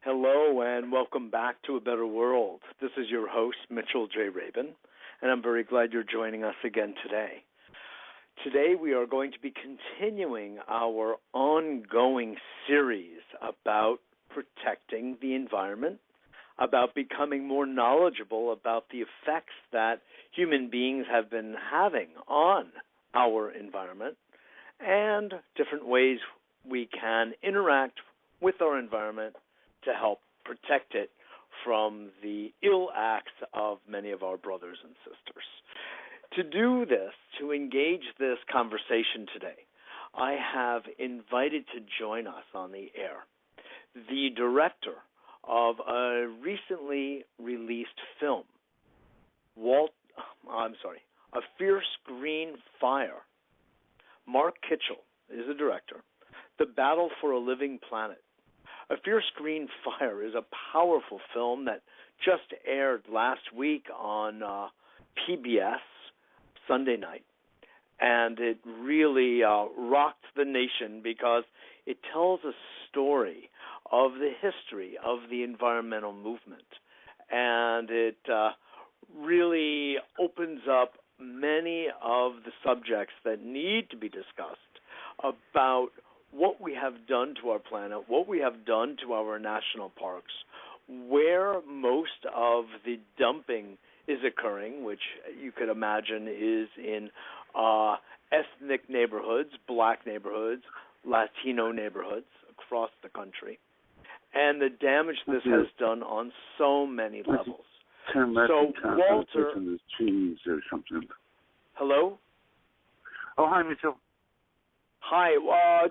Hello and welcome back to A Better World. This is your host, Mitchell J. Rabin, and I'm very glad you're joining us again today. Today we are going to be continuing our ongoing series about protecting the environment, about becoming more knowledgeable about the effects that human beings have been having on our environment, and different ways we can interact with our environment to help protect it from the ill acts of many of our brothers and sisters. To do this, to engage this conversation today, I have invited to join us on the air the director of a recently released film, A Fierce Green Fire. Mark Kitchell is the director. The Battle for a Living Planet. A Fierce Green Fire is a powerful film that just aired last week on PBS Sunday night, and it really rocked the nation because it tells a story of the history of the environmental movement, and it really opens up many of the subjects that need to be discussed about what we have done to our planet, what we have done to our national parks, where most of the dumping is occurring, which you could imagine is in ethnic neighborhoods, black neighborhoods, Latino neighborhoods across the country, and the damage this has done on so many levels. So, Walter, the trees or something. Hello? Oh, hi, Mitchell. Hi.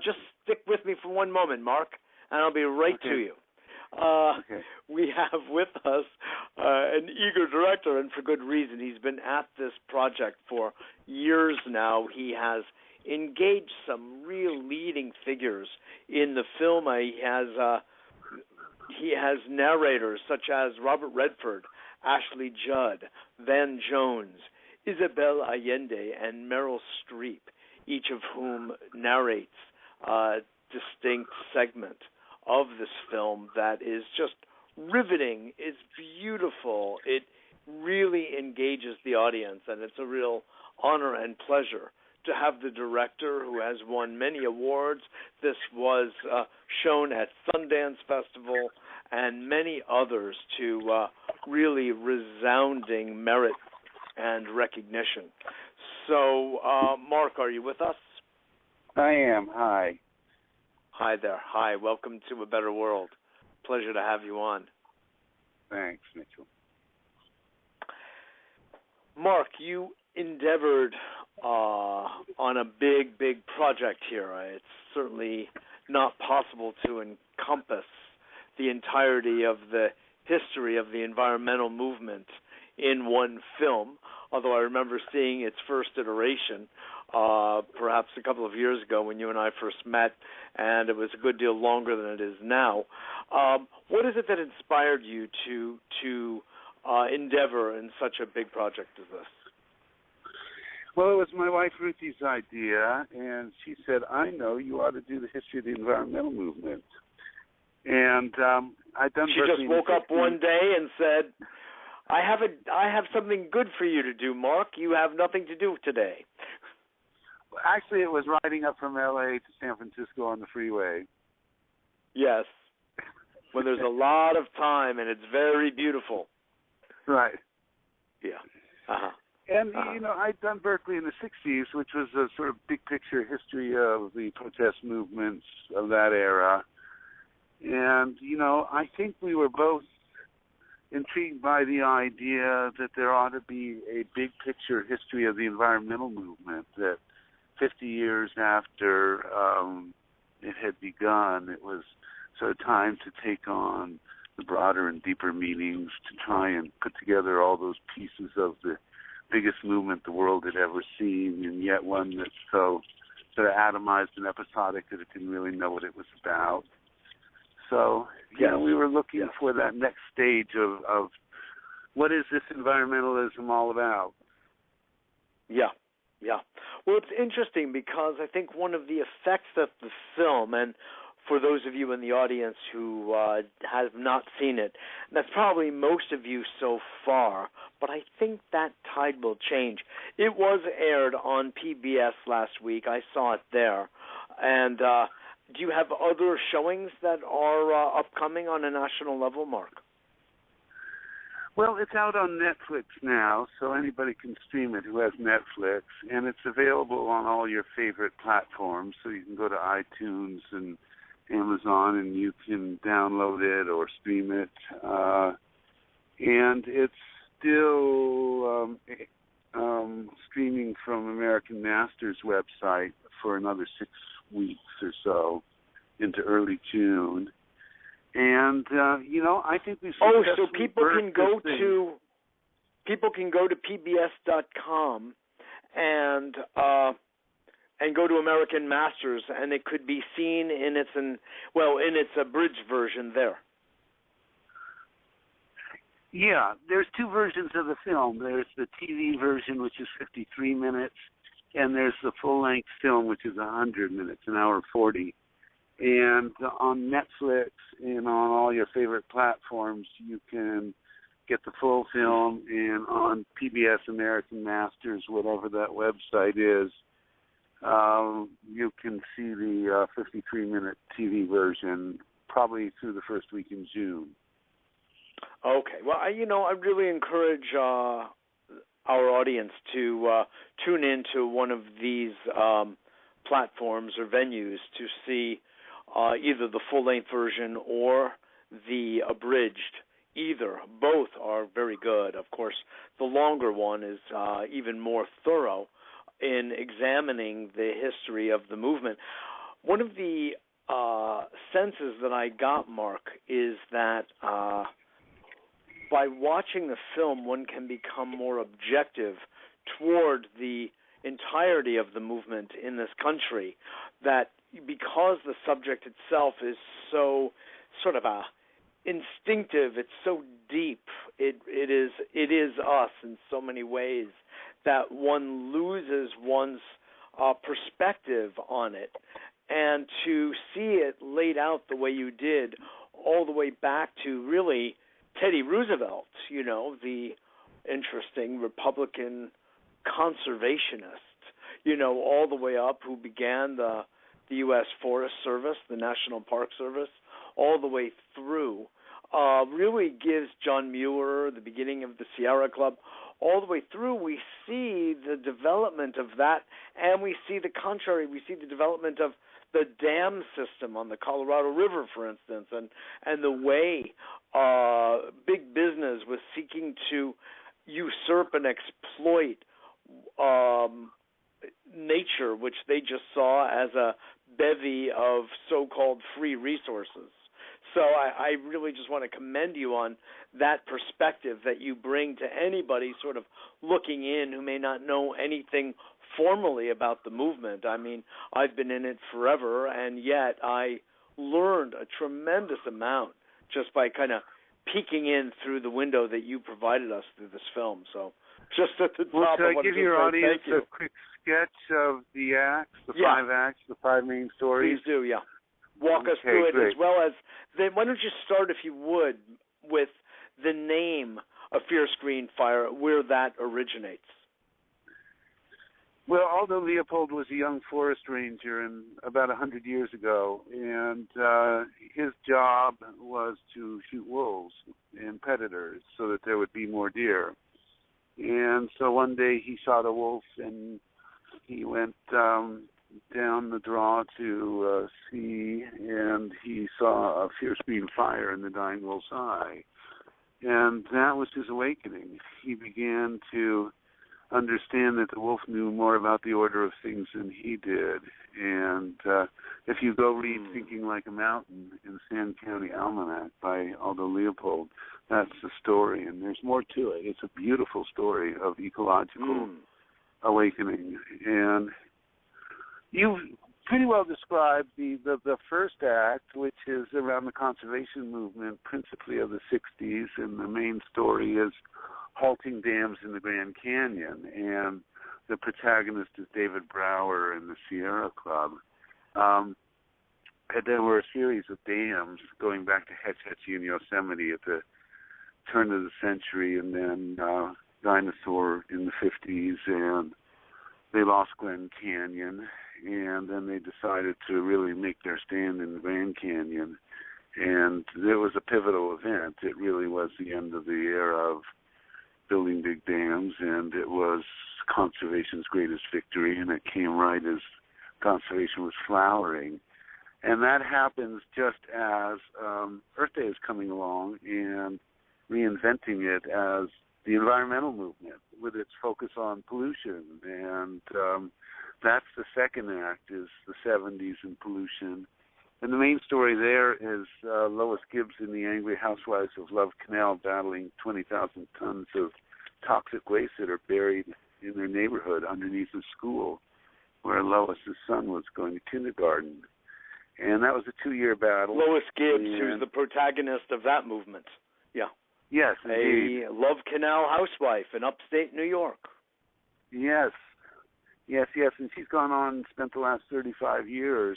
Just stick with me for one moment, Mark, and I'll be right to you. We have with us an eager director, and for good reason. He's been at this project for years now. He has engaged some real leading figures in the film. He has narrators such as Robert Redford, Ashley Judd, Van Jones, Isabel Allende, and Meryl Streep, each of whom narrates a distinct segment of this film that is just riveting. It's beautiful. It really engages the audience, and it's a real honor and pleasure to have the director who has won many awards. This was shown at Sundance Festival and many others to really resounding merit and recognition. So, Mark, are you with us? I am. Hi. Hi there. Hi. Welcome to A Better World. Pleasure to have you on. Thanks, Mitchell. Mark, you endeavored on a big, big project here. It's certainly not possible to encompass the entirety of the history of the environmental movement in one film, although I remember seeing its first iteration perhaps a couple of years ago when you and I first met, and it was a good deal longer than it is now. What is it that inspired you to endeavor in such a big project as this? Well, it was my wife Ruthie's idea, and she said, I know you ought to do the history of the environmental movement. And I'd done. She just woke up one day and said, I have something good for you to do, Mark. You have nothing to do today. Actually, it was riding up from L.A. to San Francisco on the freeway. Yes, when there's a lot of time and it's very beautiful. Right. Yeah. Uh-huh. And, I'd done Berkeley in the 60s, which was a sort of big picture history of the protest movements of that era. And, I think we were both intrigued by the idea that there ought to be a big picture history of the environmental movement, that 50 years after it had begun, it was sort of time to take on the broader and deeper meanings, to try and put together all those pieces of the biggest movement the world had ever seen, and yet one that's so sort of atomized and episodic that it didn't really know what it was about. So, we were looking for that next stage of what is this environmentalism all about? Yeah. Well, it's interesting because I think one of the effects of the film, and for those of you in the audience who have not seen it. And that's probably most of you so far, but I think that tide will change. It was aired on PBS last week. I saw it there. And do you have other showings that are upcoming on a national level, Mark? Well, it's out on Netflix now, so anybody can stream it who has Netflix, and it's available on all your favorite platforms, so you can go to iTunes and Amazon and you can download it or stream it. And it's still streaming from American Master's website for another 6 weeks or so into early June. And I think we so people can go to pbs.com and go to American Masters, and it could be seen in its abridged version there. Yeah, there's two versions of the film. There's the TV version, which is 53 minutes, and there's the full-length film, which is 100 minutes, an hour 40. And on Netflix and on all your favorite platforms, you can get the full film, and on PBS American Masters, whatever that website is, you can see the 53-minute TV version probably through the first week in June. Okay. Well, I really encourage our audience to tune into one of these platforms or venues to see either the full-length version or the abridged. Both are very good. Of course, the longer one is even more thorough in examining the history of the movement. One of the senses that I got, Mark, is that by watching the film, one can become more objective toward the entirety of the movement in this country, that because the subject itself is so sort of instinctive, it's so deep, it is us in so many ways, that one loses one's perspective on it. And to see it laid out the way you did, all the way back to really Teddy Roosevelt, the interesting Republican conservationist, all the way up, who began the U.S. Forest Service, the National Park Service, all the way through, really gives John Muir, the beginning of the Sierra Club, all the way through. We see the development of that, and we see the contrary. We see the development of the dam system on the Colorado River, for instance, and the way big business was seeking to usurp and exploit nature, which they just saw as a bevy of so-called free resources. So I really just want to commend you on that perspective that you bring to anybody sort of looking in who may not know anything formally about the movement. I mean, I've been in it forever, and yet I learned a tremendous amount just by kind of peeking in through the window that you provided us through this film. So just at the top, I give your audience a quick sketch of the acts, the 5 acts, the 5 main stories? Please do, yeah. Walk us through it, great. As well as, why don't you start, if you would, with the name of Fierce Green Fire, where that originates? Well, Aldo Leopold was a young forest ranger about 100 years ago, and his job was to shoot wolves and predators so that there would be more deer. And so one day he shot a wolf, and he went down the draw to see, and he saw a fierce green fire in the dying wolf's eye. And that was his awakening. He began to understand that the wolf knew more about the order of things than he did. And if you go read Thinking Like a Mountain in Sand County Almanac by Aldo Leopold, that's the story, and there's more to it. It's a beautiful story of ecological awakening. And you've pretty well described the first act, which is around the conservation movement, principally of the 60s, and the main story is halting dams in the Grand Canyon, and the protagonist is David Brower and the Sierra Club. And there were a series of dams going back to Hetch Hetchy in Yosemite at the turn of the century, and then Dinosaur in the 50s, and they lost Glen Canyon, and then they decided to really make their stand in the Grand Canyon. And it was a pivotal event. It really was the end of the era of building big dams, and it was conservation's greatest victory, and it came right as conservation was flowering. And that happens just as Earth Day is coming along and reinventing it as the environmental movement with its focus on pollution. And that's the second act, is the 70s and pollution. And the main story there is Lois Gibbs and the Angry Housewives of Love Canal battling 20,000 tons of toxic waste that are buried in their neighborhood underneath the school where Lois's son was going to kindergarten. And that was a 2-year battle. Lois Gibbs, who's the protagonist of that movement. Yeah. Yes, indeed. A Love Canal housewife in upstate New York. Yes. And she's gone on and spent the last 35 years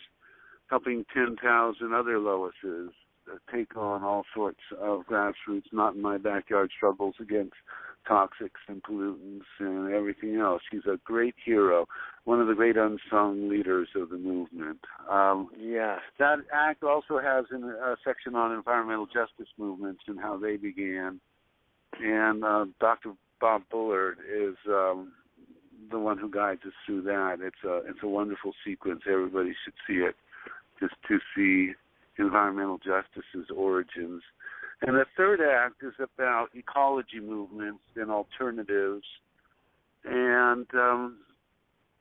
helping 10,000 other Loises take on all sorts of grassroots, not in my backyard struggles against toxics and pollutants and everything else. She's a great hero, one of the great unsung leaders of the movement. That act also has a section on environmental justice movements and how they began. And Dr. Bob Bullard is the one who guides us through that. It's a wonderful sequence. Everybody should see it, just to see environmental justice's origins. And the third act is about ecology movements and alternatives. And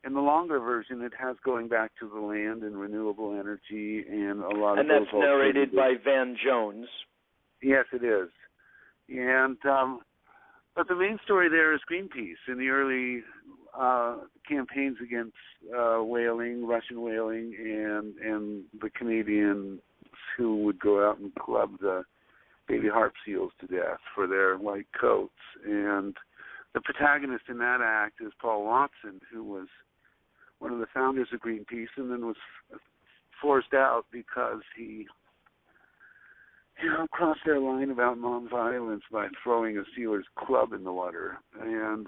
in the longer version, it has going back to the land and renewable energy and a lot of those. And that's narrated by Van Jones. Yes, it is. And but the main story there is Greenpeace in the early campaigns against whaling, Russian whaling, and the Canadians who would go out and club the baby harp seals to death for their white coats. And the protagonist in that act is Paul Watson, who was one of the founders of Greenpeace and then was forced out because he crossed their line about nonviolence by throwing a sealer's club in the water. And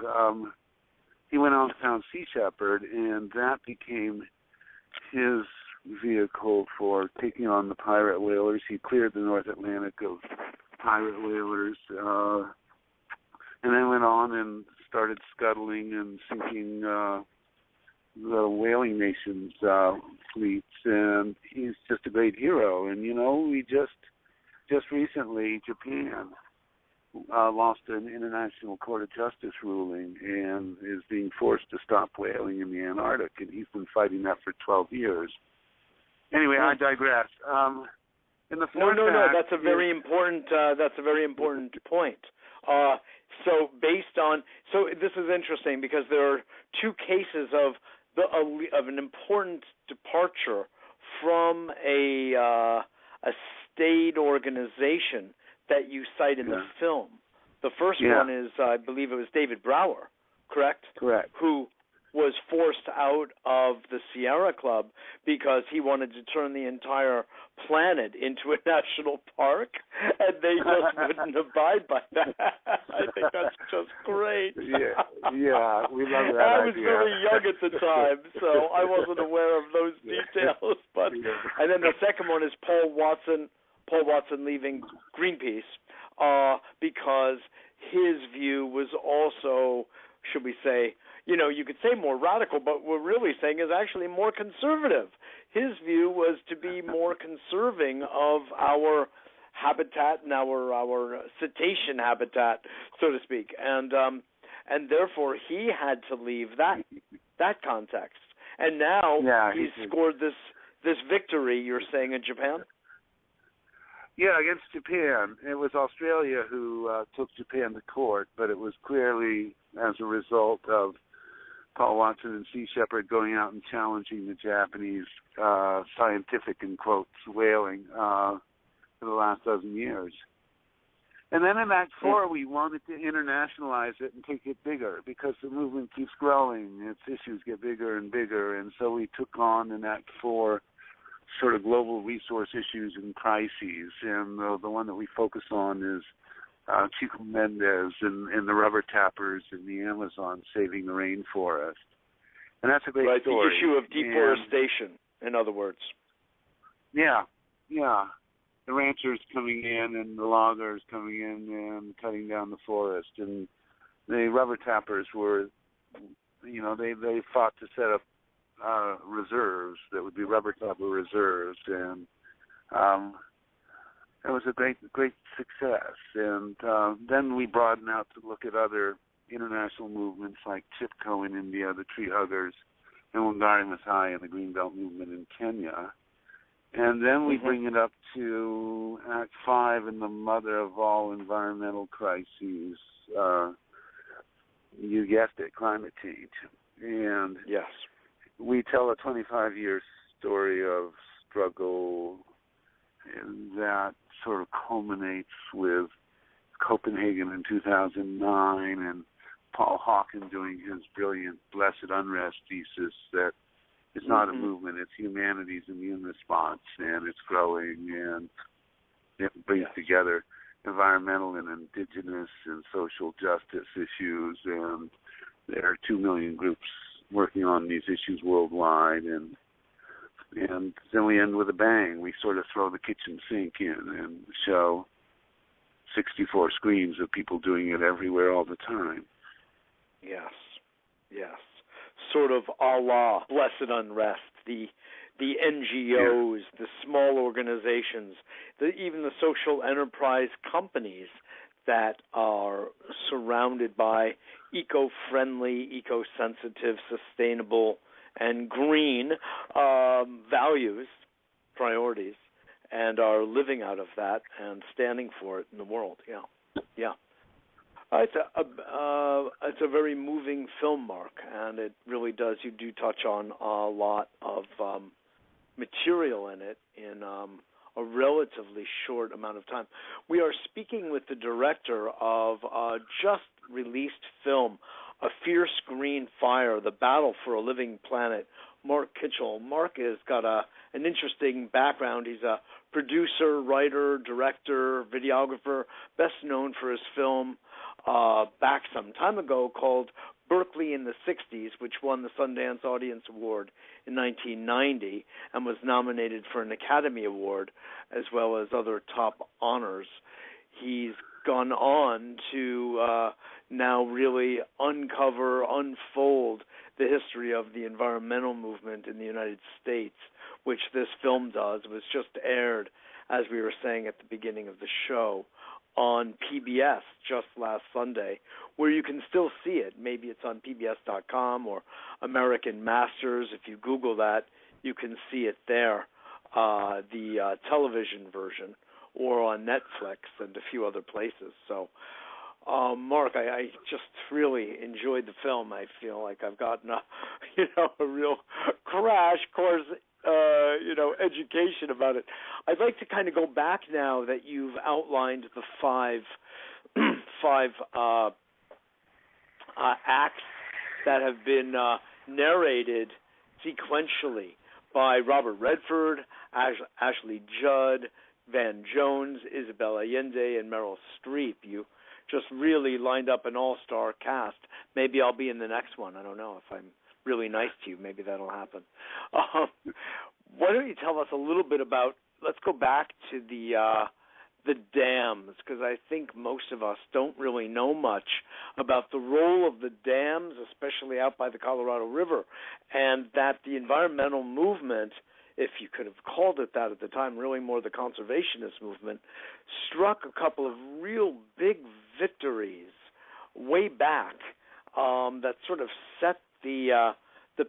he went on to found Sea Shepherd, and that became his vehicle for taking on the pirate whalers. He cleared the North Atlantic of pirate whalers, and then went on and started scuttling and sinking the whaling nation's fleets. And he's just a great hero. And we just recently, Japan lost an International Court of Justice ruling and is being forced to stop whaling in the Antarctic, and he's been fighting that for 12 years. Anyway, I digress. In the fourth act, that's a very important. That's a very important point. So this is interesting because there are two cases of an important departure from a state organization that you cite in the film. The first one is, I believe it was David Brower, correct? Correct. Who was forced out of the Sierra Club because he wanted to turn the entire planet into a national park, and they just wouldn't abide by that. I think that's just great. Yeah, we love that I was idea. very young at the time, so I wasn't aware of those details. But and then the second one is Paul Watson leaving Greenpeace because his view was also, should we say, you could say more radical, but what we're really saying is actually more conservative. His view was to be more conserving of our habitat and our cetacean habitat, so to speak, and therefore he had to leave that context. And now he's scored this victory, you're saying, in Japan? Yeah, against Japan. It was Australia who took Japan to court, but it was clearly as a result of Paul Watson and Sea Shepherd going out and challenging the Japanese scientific, in quotes, whaling for the last dozen years. And then in Act 4, we wanted to internationalize it and take it bigger because the movement keeps growing. Its issues get bigger and bigger. And so we took on in Act 4 sort of global resource issues and crises, and the one that we focus on is Chico Mendes and the rubber tappers in the Amazon saving the rainforest. And that's a great story. Right, the issue of deforestation, in other words. Yeah. The ranchers coming in and the loggers coming in and cutting down the forest. And the rubber tappers were, they fought to set up reserves that would be rubber tapper reserves. And it was a great success. And then we broadened out to look at other international movements like Chipko in India, the tree huggers, and Wangari Maathai and the Greenbelt movement in Kenya. And then we bring it up to Act 5 and the mother of all environmental crises. You guessed it, climate change. And yes, we tell a 25-year story of struggle, and that sort of culminates with Copenhagen in 2009 and Paul Hawken doing his brilliant Blessed Unrest thesis that it's not a movement, it's humanity's immune response, and it's growing, and it brings together environmental and indigenous and social justice issues, and there are 2 million groups working on these issues worldwide, and then we end with a bang. We sort of throw the kitchen sink in and show 64 screens of people doing it everywhere all the time. Yes. Sort of a la Blessed Unrest, the NGOs, the small organizations, even the social enterprise companies that are surrounded by eco-friendly, eco-sensitive, sustainable, and green values, priorities, and are living out of that and standing for it in the world. Yeah. It's a very moving film, Mark, and it really does. You do touch on a lot of material in it in a relatively short amount of time. We are speaking with the director of a just-released film, A Fierce Green Fire, The Battle for a Living Planet, Mark Kitchell. Mark has got an interesting background. He's a producer, writer, director, videographer, best known for his film back some time ago called Berkeley in the 60s, which won the Sundance Audience Award in 1990 and was nominated for an Academy Award as well as other top honors. He's gone on to now really unfold the history of the environmental movement in the United States, which this film does. It was just aired, as we were saying at the beginning of the show, on PBS just last Sunday, where you can still see it. Maybe it's on PBS.com or American Masters. If you Google that, you can see it there, the television version, or on Netflix and a few other places. So, Mark, I just really enjoyed the film. I feel like I've gotten a real crash course education about it. I'd like to kind of go back now that you've outlined the five acts that have been narrated sequentially by Robert Redford, Ashley Judd, Van Jones, Isabel Allende, and Meryl Streep. You just really lined up an all-star cast. Maybe I'll be in the next one. I don't know. If I'm really nice to you, maybe that'll happen. Why don't you tell us a little bit about, let's go back to the dams, because I think most of us don't really know much about the role of the dams, especially out by the Colorado River, and that the environmental movement, if you could have called it that at the time, really more the conservationist movement, struck a couple of real big victories way back that sort of set the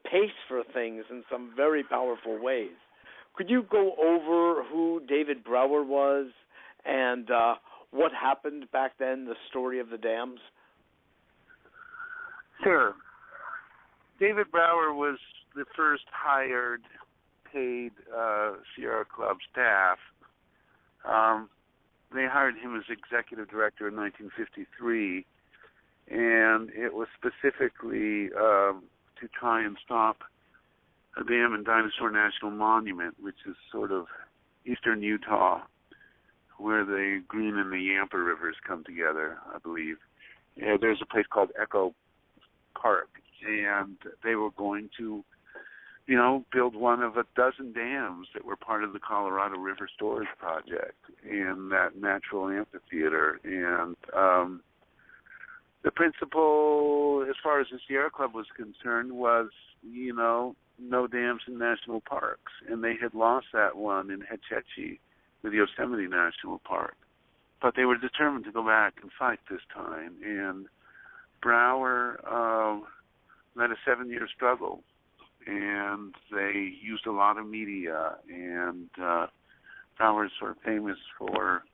pace for things in some very powerful ways. Could you go over who David Brower was and what happened back then, the story of the dams? Sure. David Brower was the first hired, paid Sierra Club staff. They hired him as executive director in 1953, and it was specifically to try and stop a dam and dinosaur national monument, which is sort of eastern Utah, where the Green and the Yampa rivers come together, I believe. Yeah, there's a place called Echo Park, and they were going to, build one of a dozen dams that were part of the Colorado River Storage Project in that natural amphitheater. And the principle, as far as the Sierra Club was concerned, was, no dams in national parks. And they had lost that one in Hetch Hetchy with Yosemite National Park. But they were determined to go back and fight this time. And Brower led a 7-year struggle, and they used a lot of media, and Brower is sort of famous for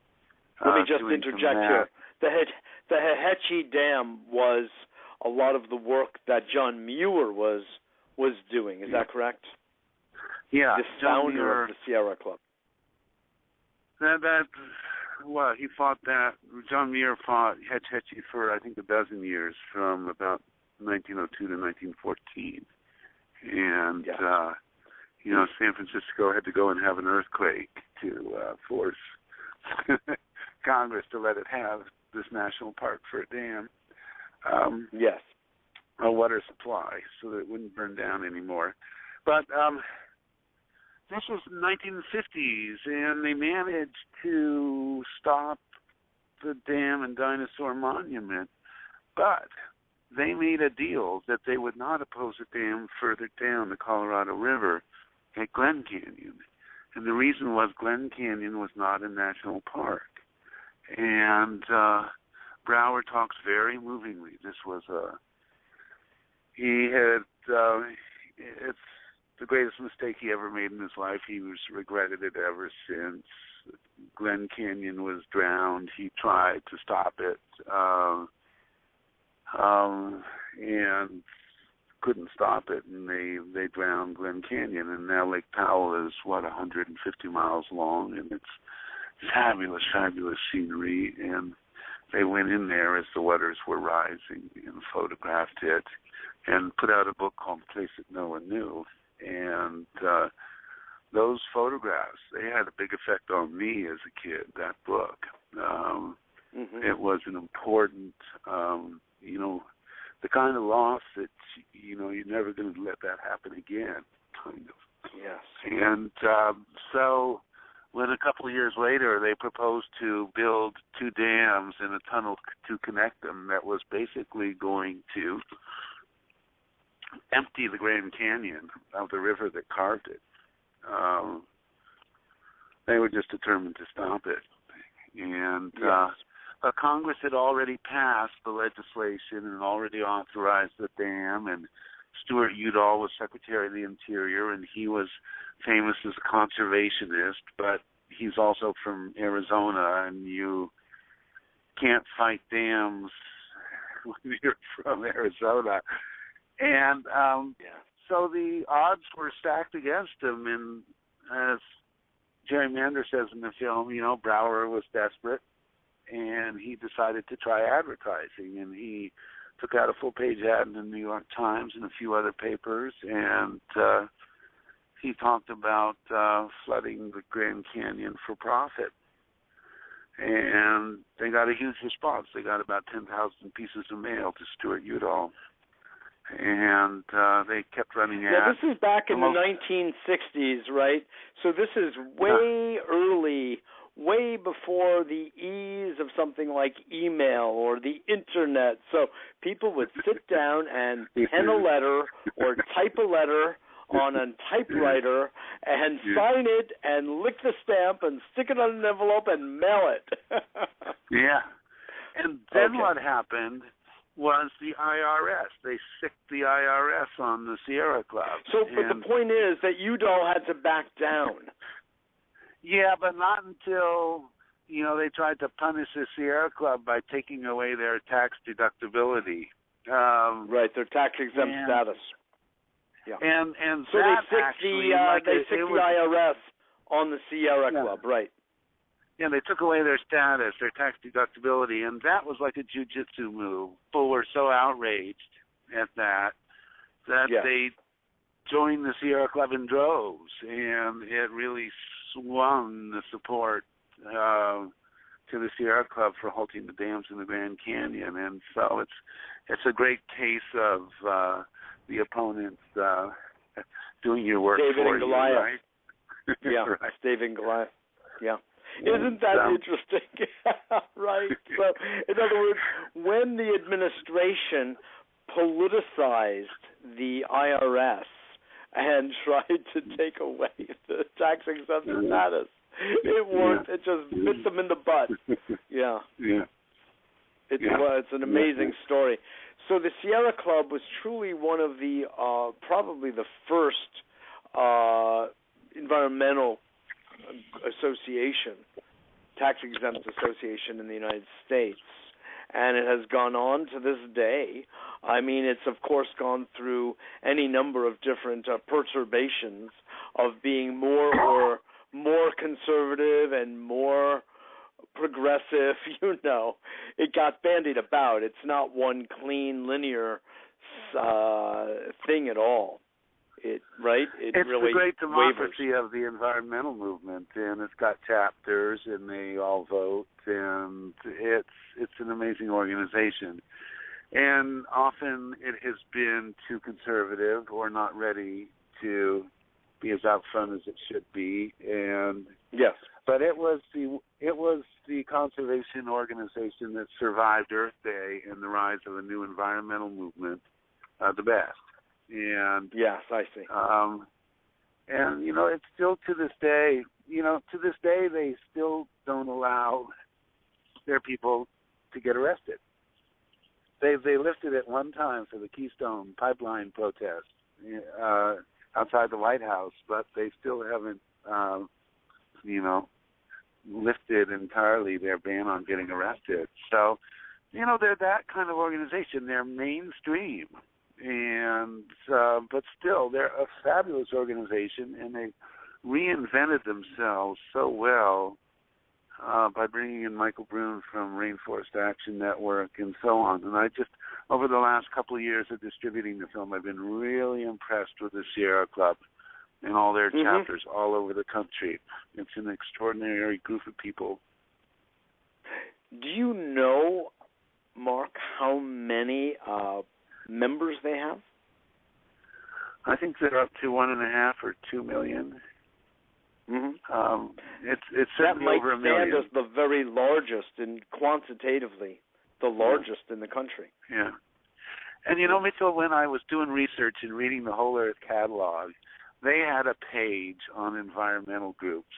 Let me just interject here. The Hetchy Dam was a lot of the work that John Muir was doing. Is that correct? Yeah. The founder of the Sierra Club. He fought that. John Muir fought Hetch Hetchy for, I think, a dozen years, from about 1902 to 1914. And, San Francisco had to go and have an earthquake to force Congress to let it have this national park for a dam. Yes. A water supply, so that it wouldn't burn down anymore. But this was the 1950s, and they managed to stop the dam and dinosaur monument, but they made a deal that they would not oppose a dam further down the Colorado River at Glen Canyon. And the reason was Glen Canyon was not a national park. And Brower talks very movingly. This was it's the greatest mistake he ever made in his life. He was regretted it ever since. Glen Canyon was drowned. He tried to stop it, and couldn't stop it, and they drowned Glen Canyon. And now Lake Powell is 150 miles long, and it's fabulous scenery. And they went in there as the waters were rising and photographed it, and put out a book called The Place That No One Knew. And those photographs, they had a big effect on me as a kid, that book. It was an important, the kind of loss that, you're never going to let that happen again, kind of. Yes. And so when a couple of years later they proposed to build 2 dams and a tunnel to connect them that was basically going to empty the Grand Canyon of the river that carved it, they were just determined to stop it. And Congress had already passed the legislation and already authorized the dam, and Stuart Udall was Secretary of the Interior, and he was famous as a conservationist, but he's also from Arizona, and you can't fight dams when you're from Arizona. And so the odds were stacked against him, and as Jerry Mander says in the film, Brower was desperate, and he decided to try advertising, and he took out a full-page ad in the New York Times and a few other papers, and he talked about flooding the Grand Canyon for profit. And they got a huge response. They got about 10,000 pieces of mail to Stuart Udall. And they kept running ads. Yeah, this is back in the 1960s, right? So this is way early, way before the ease of something like email or the Internet. So people would sit down and pen a letter or type a letter on a typewriter and sign it and lick the stamp and stick it on an envelope and mail it. Yeah. And then what happened was the IRS. They sicked the IRS on the Sierra Club. So, but the point is that Udall had to back down. Yeah, but not until, they tried to punish the Sierra Club by taking away their tax deductibility. Right, their tax-exempt status. Yeah. And so they sicked the IRS on the Sierra Club, right? Yeah, they took away their status, their tax deductibility, and that was like a jiu-jitsu move. People were so outraged at that they joined the Sierra Club in droves, and it really swung the support to the Sierra Club for halting the dams in the Grand Canyon. And so it's a great case of the opponents doing your work David for and Goliath. you, right? Yeah, right. David and Goliath. Yeah. Isn't that interesting? Right. So, in other words, when the administration politicized the IRS and tried to take away the tax-exempt status, it worked. It just bit them in the butt. Yeah. Yeah. It's an amazing story. So the Sierra Club was truly one of the probably the first environmental association, tax-exempt association in the United States. And it has gone on to this day. I mean, it's, of course, gone through any number of different perturbations of being more conservative and more progressive. It got bandied about. It's not one clean, linear thing at all. It's really the great democracy wavers. of the environmental movement, and it's got chapters, and they all vote, and it's an amazing organization. And often it has been too conservative or not ready to be as out front as it should be. And yes, but it was the conservation organization that survived Earth Day and the rise of a new environmental movement the best. And yes, I see. And it's still to this day. To this day, they still don't allow their people to get arrested. They lifted it one time for the Keystone Pipeline protest outside the White House, but they still haven't, lifted entirely their ban on getting arrested. So, they're that kind of organization. They're mainstream. And but still, they're a fabulous organization, and they reinvented themselves so well by bringing in Michael Brune from Rainforest Action Network and so on. And I just, over the last couple of years of distributing the film, I've been really impressed with the Sierra Club and all their chapters all over the country. It's an extraordinary group of people. Do you know, Mark, how many members they have? I think they're up to 1.5 or 2 million. It's certainly over a million. That might stand as the very largest, and quantitatively, the largest in the country. Yeah. And Mitchell, when I was doing research and reading the Whole Earth catalog, they had a page on environmental groups,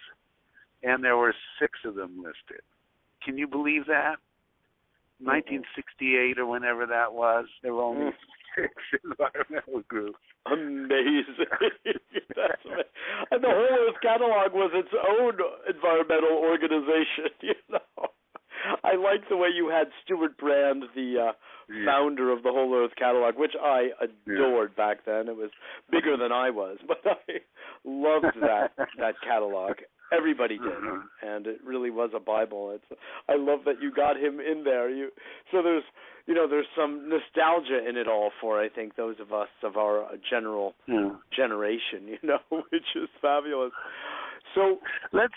and there were 6 of them listed. Can you believe that? 1968 or whenever that was, there were only 6 environmental groups. Amazing. That's amazing. And the Whole Earth Catalog was its own environmental organization, I like the way you had Stuart Brand, the founder of the Whole Earth Catalog, which I adored back then. It was bigger than I was, but I loved that catalog. Everybody did, and it really was a Bible. I love that you got him in there. So there's some nostalgia in it all for, I think, those of us of our general generation, which is fabulous. So let's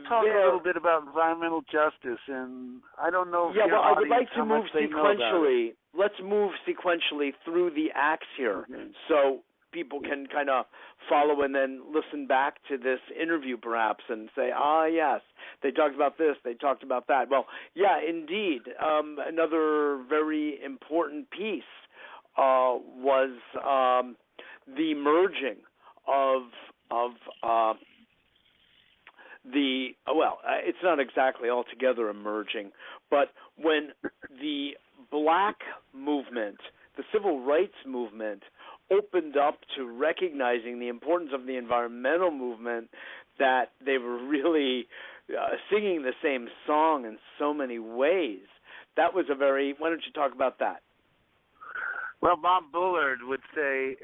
talk a little bit about environmental justice, and I don't know if your I would like to move sequentially. Let's move sequentially through the acts here, so people can kind of follow and then listen back to this interview perhaps and say, yes, they talked about this, they talked about that. Well, yeah, indeed. Another very important piece was the merging of it's not exactly altogether a merging, but when the black movement, the civil rights movement, opened up to recognizing the importance of the environmental movement, that they were really singing the same song in so many ways. That was why don't you talk about that? Well, Bob Bullard would say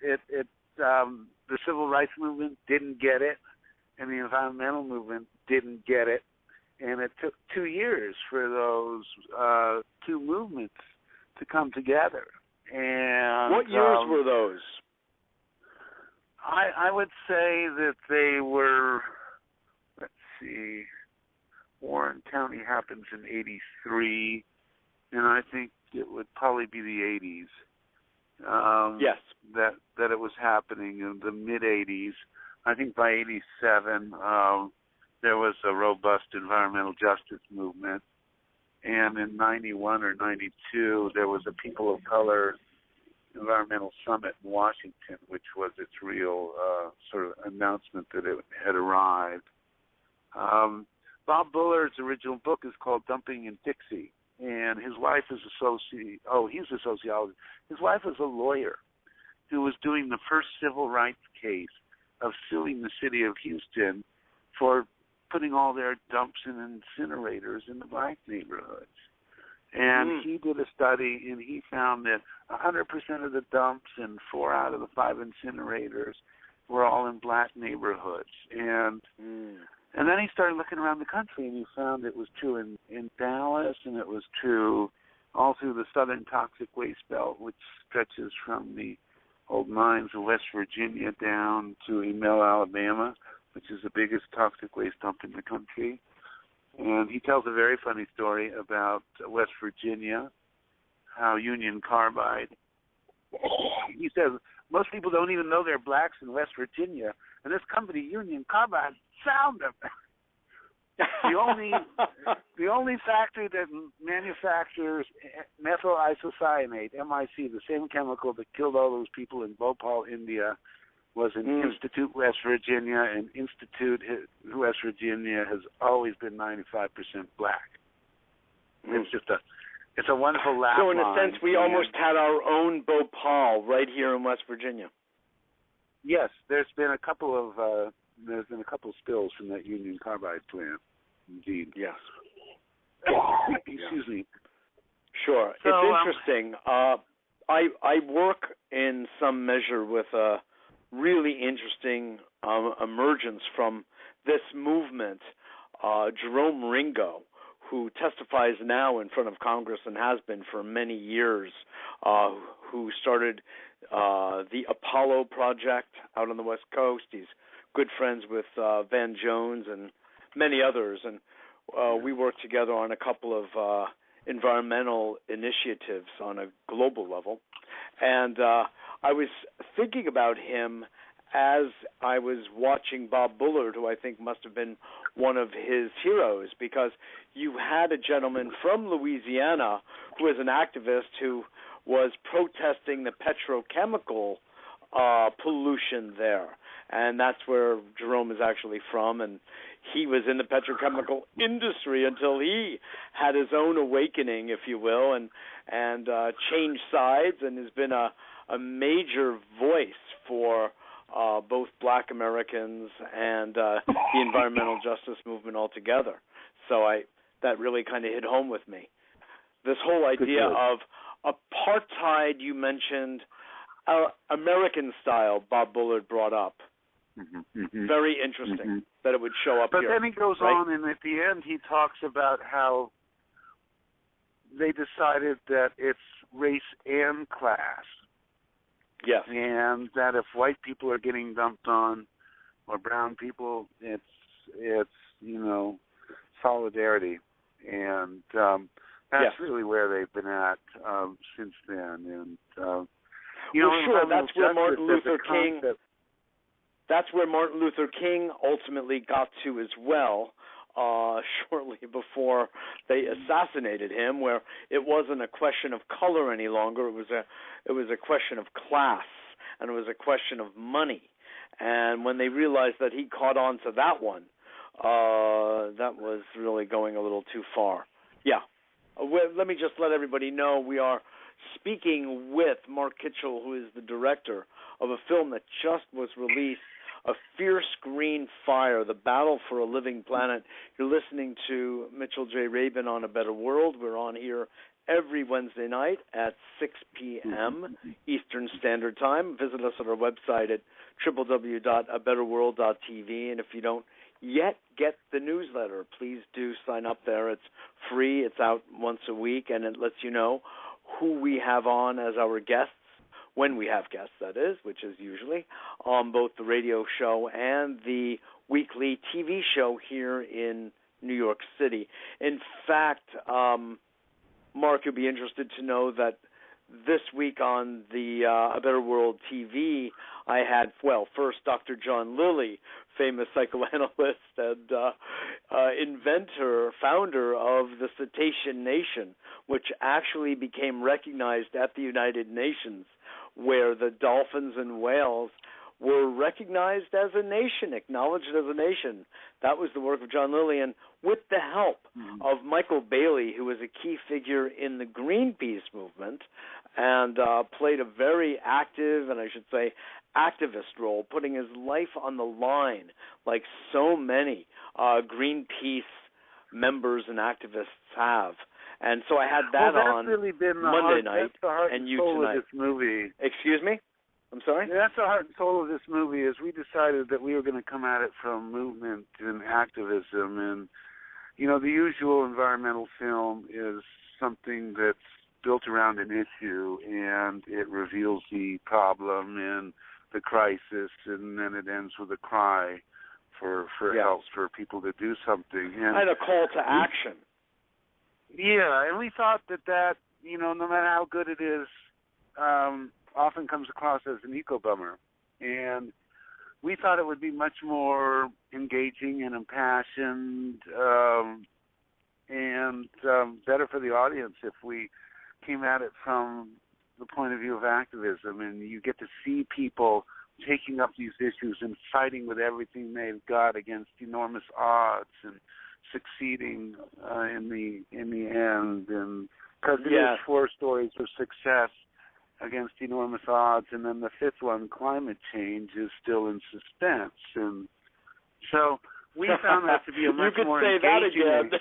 the civil rights movement didn't get it, and the environmental movement didn't get it, and it took 2 years for those two movements to come together. And what years were those? I would say that they were, let's see, Warren County happens in 83, and I think it would probably be the 80s. Yes. That it was happening in the mid-80s. I think by 87, there was a robust environmental justice movement. And in 91 or 92, there was a People of Color Environmental Summit in Washington, which was its real sort of announcement that it had arrived. Bob Bullard's original book is called Dumping in Dixie, and his wife is he's a sociologist. His wife was a lawyer who was doing the first civil rights case of suing the city of Houston for putting all their dumps and incinerators in the black neighborhoods. And he did a study, and he found that 100% of the dumps and 4 out of the 5 incinerators were all in black neighborhoods. And then he started looking around the country, and he found it was true in Dallas, and it was true all through the southern toxic waste belt, which stretches from the old mines of West Virginia down to Emil, Alabama, which is the biggest toxic waste dump in the country. And he tells a very funny story about West Virginia, how Union Carbide, he says, most people don't even know they're blacks in West Virginia, and this company, Union Carbide, found them. The only factory that manufactures methyl isocyanate, MIC, the same chemical that killed all those people in Bhopal, India, was in Institute, West Virginia, and Institute, West Virginia, has always been 95% black. It's just it's a wonderful laugh. So in a sense, we almost had our own Bhopal right here in West Virginia. Yes, there's been a couple of spills from that Union Carbide plant. Indeed. Yes. Excuse me. Sure. So, it's interesting. I work in some measure with a really interesting emergence from this movement. Jerome Ringo, who testifies now in front of Congress and has been for many years, who started the Apollo Project out on the West Coast. He's good friends with Van Jones and many others, and we work together on a couple of environmental initiatives on a global level. And I was thinking about him as I was watching Bob Bullard, who I think must have been one of his heroes, because you had a gentleman from Louisiana who was an activist who was protesting the petrochemical pollution there. And that's where Jerome is actually from, and he was in the petrochemical industry until he had his own awakening, if you will, and changed sides, and has been a major voice for both black Americans and the environmental justice movement altogether. So that really kind of hit home with me. This whole idea of apartheid, you mentioned, American style, Bob Bullard brought up. Very interesting that it would show up but here. But then he goes on, and at the end he talks about how they decided that it's race and class. Yes. And that if white people are getting dumped on, or brown people, it's solidarity. And that's really where they've been at since then. And sure, that's where Martin Luther King. That's where Martin Luther King ultimately got to as well, shortly before they assassinated him, where it wasn't a question of color any longer. It was a question of class, and it was a question of money. And when they realized that he caught on to that one, that was really going a little too far. Yeah. Let me just let everybody know we are speaking with Mark Kitchell, who is the director of a film that just was released, A Fierce Green Fire, The Battle for a Living Planet. You're listening to Mitchell J. Rabin on A Better World. We're on here every Wednesday night at 6 p.m. Eastern Standard Time. Visit us at our website at www.abetterworld.tv. And if you don't yet get the newsletter, please do sign up there. It's free. It's out once a week, and it lets you know who we have on as our guests, when we have guests, that is, which is usually, on both the radio show and the weekly TV show here in New York City. In fact, Mark, you'll be interested to know that this week on the A Better World TV, I had, first Dr. John Lilly, famous psychoanalyst and inventor, founder of the Cetacean Nation, which actually became recognized at the United Nations, where the dolphins and whales were recognized as a nation, acknowledged as a nation. That was the work of John Lilly, and with the help of Michael Bailey, who was a key figure in the Greenpeace movement and played a very active, and I should say activist role, putting his life on the line like so many Greenpeace members and activists have. And so I had that on really been Monday night, the heart and you soul tonight. Of this movie. Excuse me? I'm sorry? That's the heart and soul of this movie, is we decided that we were going to come at it from movement and activism. And, the usual environmental film is something that's built around an issue, and it reveals the problem and the crisis, and then it ends with a cry for help, for people to do something. And a call to action. Yeah, and we thought that no matter how good it is, often comes across as an eco-bummer. And we thought it would be much more engaging and impassioned and better for the audience if we came at it from the point of view of activism. And you get to see people taking up these issues and fighting with everything they've got against enormous odds and succeeding in the end. And because it is 4 stories of success against enormous odds, and then the 5th one, climate change, is still in suspense. And so we found that to be a much more engaging. You could say that again.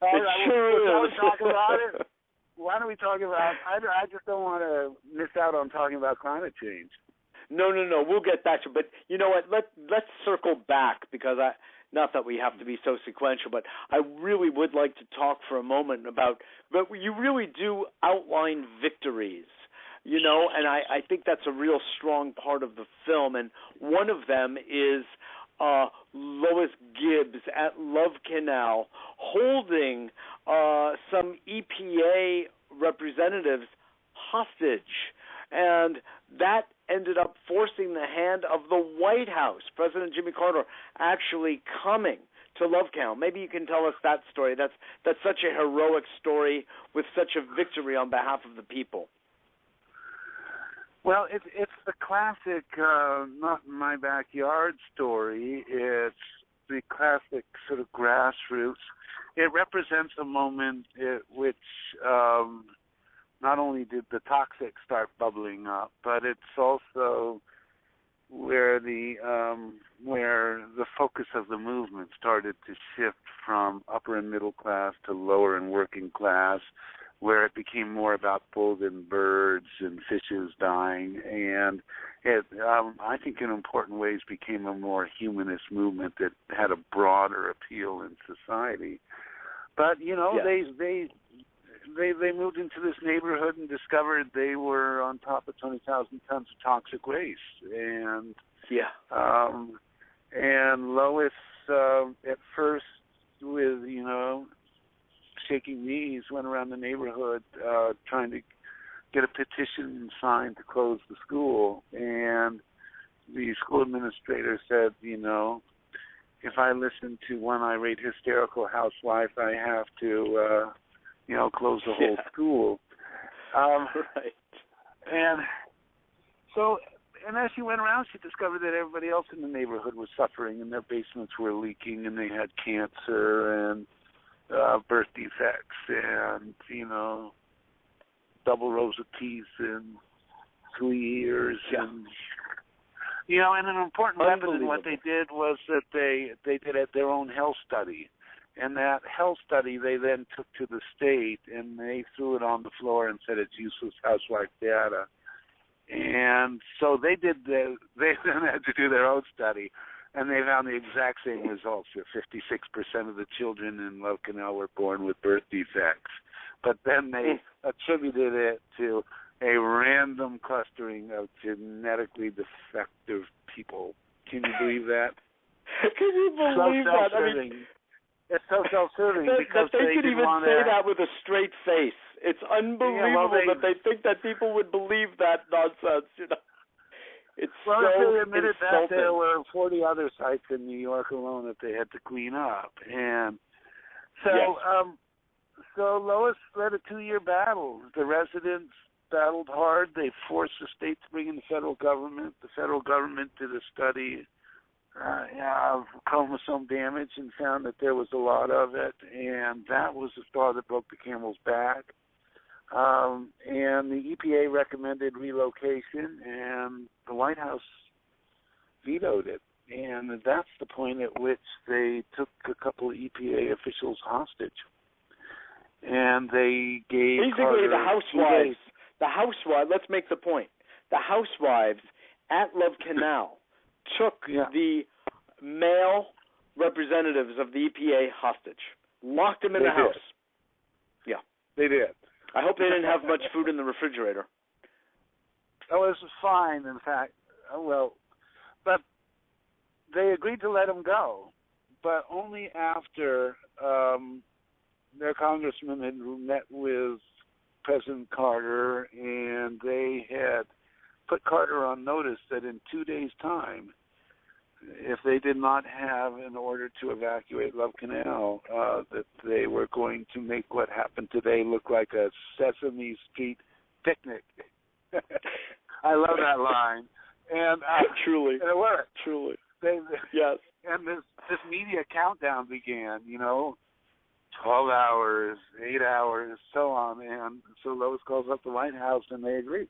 It sure is. Why don't we talk about? I just don't want to miss out on talking about climate change. No. We'll get back to it. But you know what? Let's circle back, because not that we have to be so sequential, but I really would like to talk for a moment about. But you really do outline victories, and I think that's a real strong part of the film. And one of them is Lois Gibbs at Love Canal holding some EPA representatives hostage, and that ended up forcing the hand of the White House, President Jimmy Carter, actually coming to Love Canal. Maybe you can tell us that story. That's such a heroic story with such a victory on behalf of the people. Well, it's the classic not in my backyard story. It's the classic sort of grassroots. It represents a moment at which not only did the toxic start bubbling up, but it's also where the focus of the movement started to shift from upper and middle class to lower and working class, where it became more about bulls and birds and fishes dying, and it, I think in important ways, became a more humanist movement that had a broader appeal in society. But they moved into this neighborhood and discovered they were on top of 20,000 tons of toxic waste, and and Lois at first with shaking knees went around the neighborhood trying to get a petition signed to close the school, and the school administrator said, if I listen to one irate hysterical housewife, I have to close the whole school. Right. And so, as she went around, she discovered that everybody else in the neighborhood was suffering, and their basements were leaking, and they had cancer and birth defects, and double rows of teeth and 2 ears, and and an important weapon in what they did was that they did their own health study. And that health study they then took to the state, and they threw it on the floor and said it's useless housewife data. And so they then had to do their own study, and they found the exact same results. That 56% of the children in Love Canal were born with birth defects. But then they attributed it to a random clustering of genetically defective people. Can you believe that? Can you believe that? I mean, it's so self-serving because they could even say that with a straight face. It's unbelievable that they think that people would believe that nonsense. It's well, so if they admitted insulting. that, there were 40 other sites in New York alone that they had to clean up, and so yes. So Lois led a 2-year battle. The residents battled hard. They forced the state to bring in the federal government. The federal government did a study of chromosome damage and found that there was a lot of it, and that was the straw that broke the camel's back. And the EPA recommended relocation, and the White House vetoed it. And that's the point at which they took a couple of EPA officials hostage. And they gave basically the housewives, let's make the point. The housewives at Love Canal took the male representatives of the EPA hostage, locked them in the house. Yeah. They did. I hope they didn't have much food in the refrigerator. Oh, it was fine, in fact. But they agreed to let him go, but only after their congressman had met with President Carter, and they had put Carter on notice that in 2 days' time, if they did not have an order to evacuate Love Canal, that they were going to make what happened today look like a Sesame Street picnic. I love that line. And truly, and it worked. Truly. Yes. And this media countdown began, 12 hours, 8 hours, so on. And so Lois calls up the White House, and they agreed.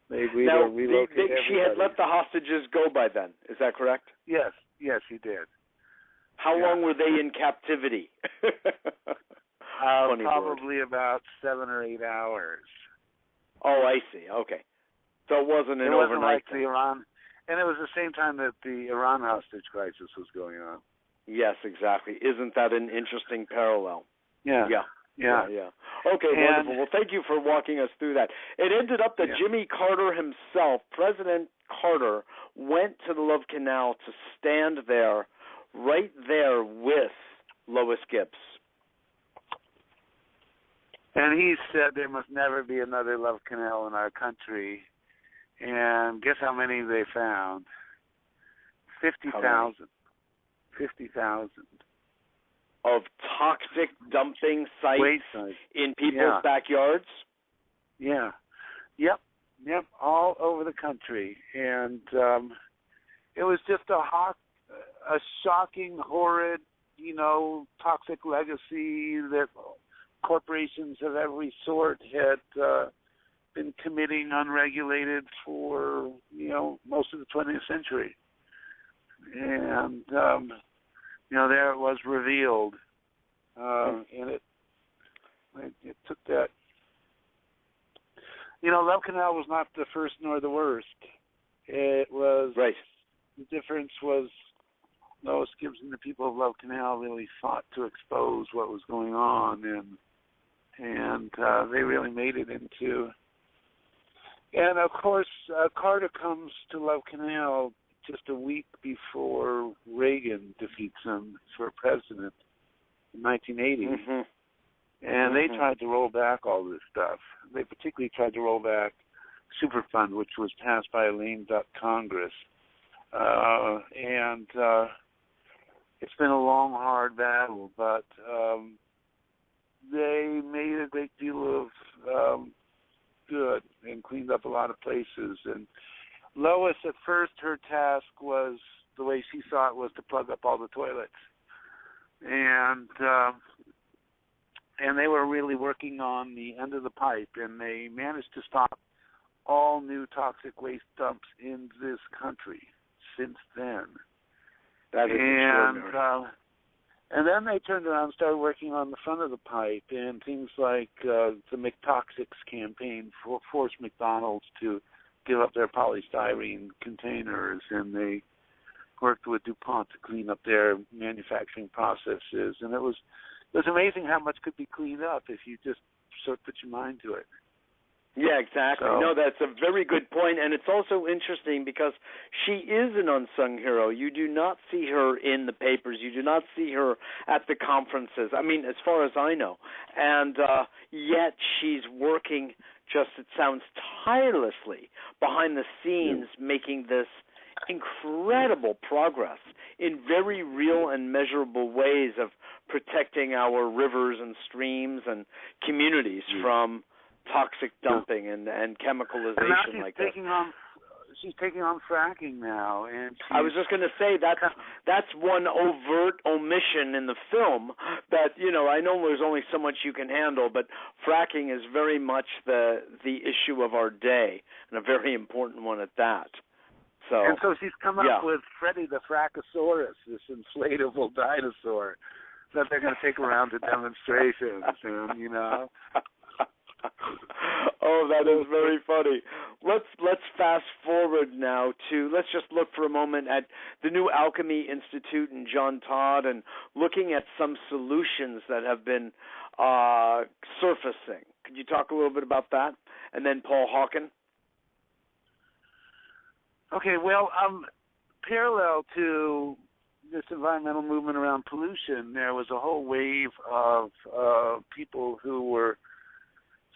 They agreed to relocate everybody. She had let the hostages go by then. Is that correct? Yes, she did. How long were they in captivity? Probably about 7 or 8 hours. Oh, I see. Okay. So it wasn't an overnight like thing. the Iran, and it was the same time that the Iran hostage crisis was going on. Yes, exactly. Isn't that an interesting parallel? Yeah. Okay, wonderful. Well, thank you for walking us through that. It ended up that Jimmy Carter himself, President Carter, went to the Love Canal to stand there, right there with Lois Gibbs. And he said there must never be another Love Canal in our country. And guess how many they found? 50,000. 50,000. Of toxic dumping sites in people's backyards? Yeah. Yep, all over the country. And it was just a shocking, horrid, toxic legacy that corporations of every sort had been committing unregulated for, most of the 20th century. And, there it was revealed. And it took that. Love Canal was not the first nor the worst. It was, the difference was Lois Gibbs and the people of Love Canal really fought to expose what was going on, and they really made it into. And of course, Carter comes to Love Canal just a week before Reagan defeats him for president in 1980. Mm-hmm. And they tried to roll back all this stuff. They particularly tried to roll back Superfund, which was passed by a lame duck Congress. And it's been a long, hard battle, but they made a great deal of good and cleaned up a lot of places. And Lois, at first, her task was, the way she saw it, was to plug up all the toilets. And they were really working on the end of the pipe, and they managed to stop all new toxic waste dumps in this country since then. That is extraordinary. And then they turned around and started working on the front of the pipe, and things like the McToxics campaign forced McDonald's to give up their polystyrene containers, and they worked with DuPont to clean up their manufacturing processes. And it was amazing how much could be cleaned up if you just sort of put your mind to it. Yeah, exactly. So, No, that's a very good point, and it's also interesting because she is an unsung hero. You do not see her in the papers. You do not see her at the conferences. I mean, as far as I know. And yet she's working just, it sounds, tirelessly behind the scenes, making this incredible progress in very real and measurable ways of protecting our rivers and streams and communities from toxic dumping and chemicalization. and now like this. She's taking on fracking now, and I was just going to say that's one overt omission in the film that, you know, I know there's only so much you can handle, but fracking is very much the issue of our day, and a very important one at that. So she's come up with Freddy the Frackosaurus, this inflatable dinosaur that they're going to take around to demonstrations, and you know. Oh, that is very funny. Let's fast forward now to, let's just look for a moment at the New Alchemy Institute and John Todd, and looking at some solutions that have been surfacing. Could you talk a little bit about that? And then Paul Hawken. Okay, well, parallel to this environmental movement around pollution, there was a whole wave of people who were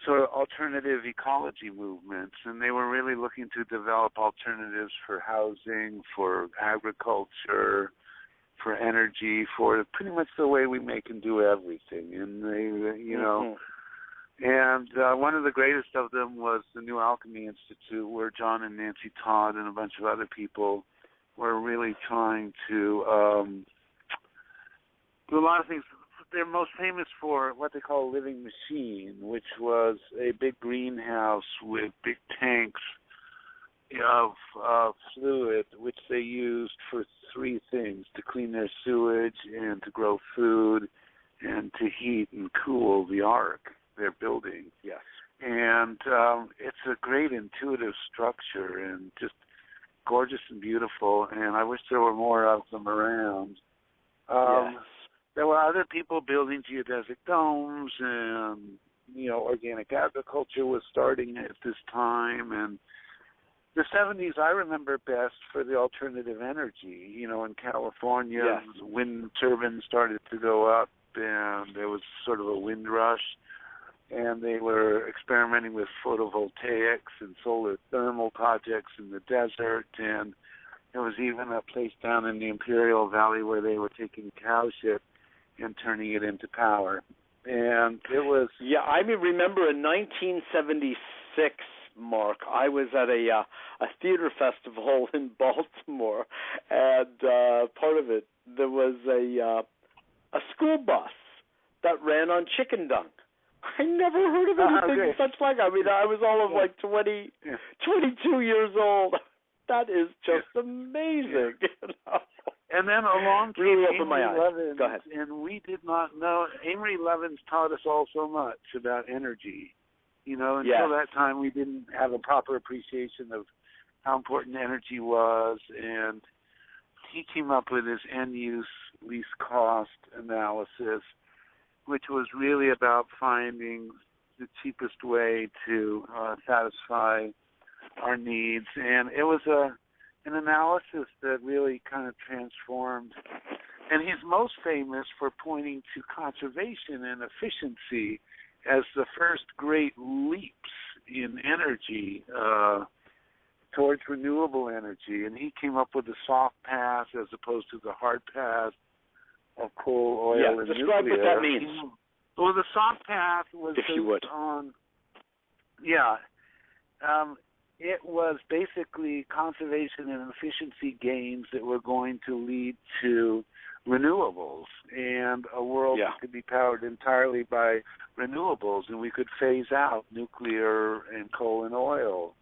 sort of alternative ecology movements, and they were really looking to develop alternatives for housing, for agriculture, for energy, for pretty much the way we make and do everything. And they, you know, and one of the greatest of them was the New Alchemy Institute, where John and Nancy Todd and a bunch of other people were really trying to do a lot of things. They're most famous for what they call a living machine, which was a big greenhouse with big tanks of fluid, which they used for three things: to clean their sewage, and to grow food, and to heat and cool the ark they're building. Yes. And it's a great intuitive structure and just gorgeous and beautiful, and I wish there were more of them around. Yes. There were other people building geodesic domes, and, you know, organic agriculture was starting at this time. And the 70s I remember best for the alternative energy. You know, in California, wind turbines started to go up, and there was sort of a wind rush. And they were experimenting with photovoltaics and solar thermal projects in the desert. And there was even a place down in the Imperial Valley where they were taking cow shit and turning it into power. And it was... Yeah, I remember in 1976, Mark, I was at a theater festival in Baltimore, and part of it, there was a school bus that ran on chicken dung. I never heard of anything such like. I mean, I was all of like 22 years old. That is just amazing. You know? And then along came Amory Levins, Go ahead. and we did not know. Amory Levins taught us all so much about energy. You know, until that time we didn't have a proper appreciation of how important energy was, and he came up with his end-use, least-cost analysis, which was really about finding the cheapest way to satisfy our needs. And it was an analysis that really kind of transformed. And he's most famous for pointing to conservation and efficiency as the first great leaps in energy towards renewable energy. And he came up with the soft path as opposed to the hard path of coal, oil, and describe nuclear. what that means. Well, the soft path was based on, it was basically conservation and efficiency gains that were going to lead to renewables and a world that could be powered entirely by renewables, and we could phase out nuclear and coal and oil.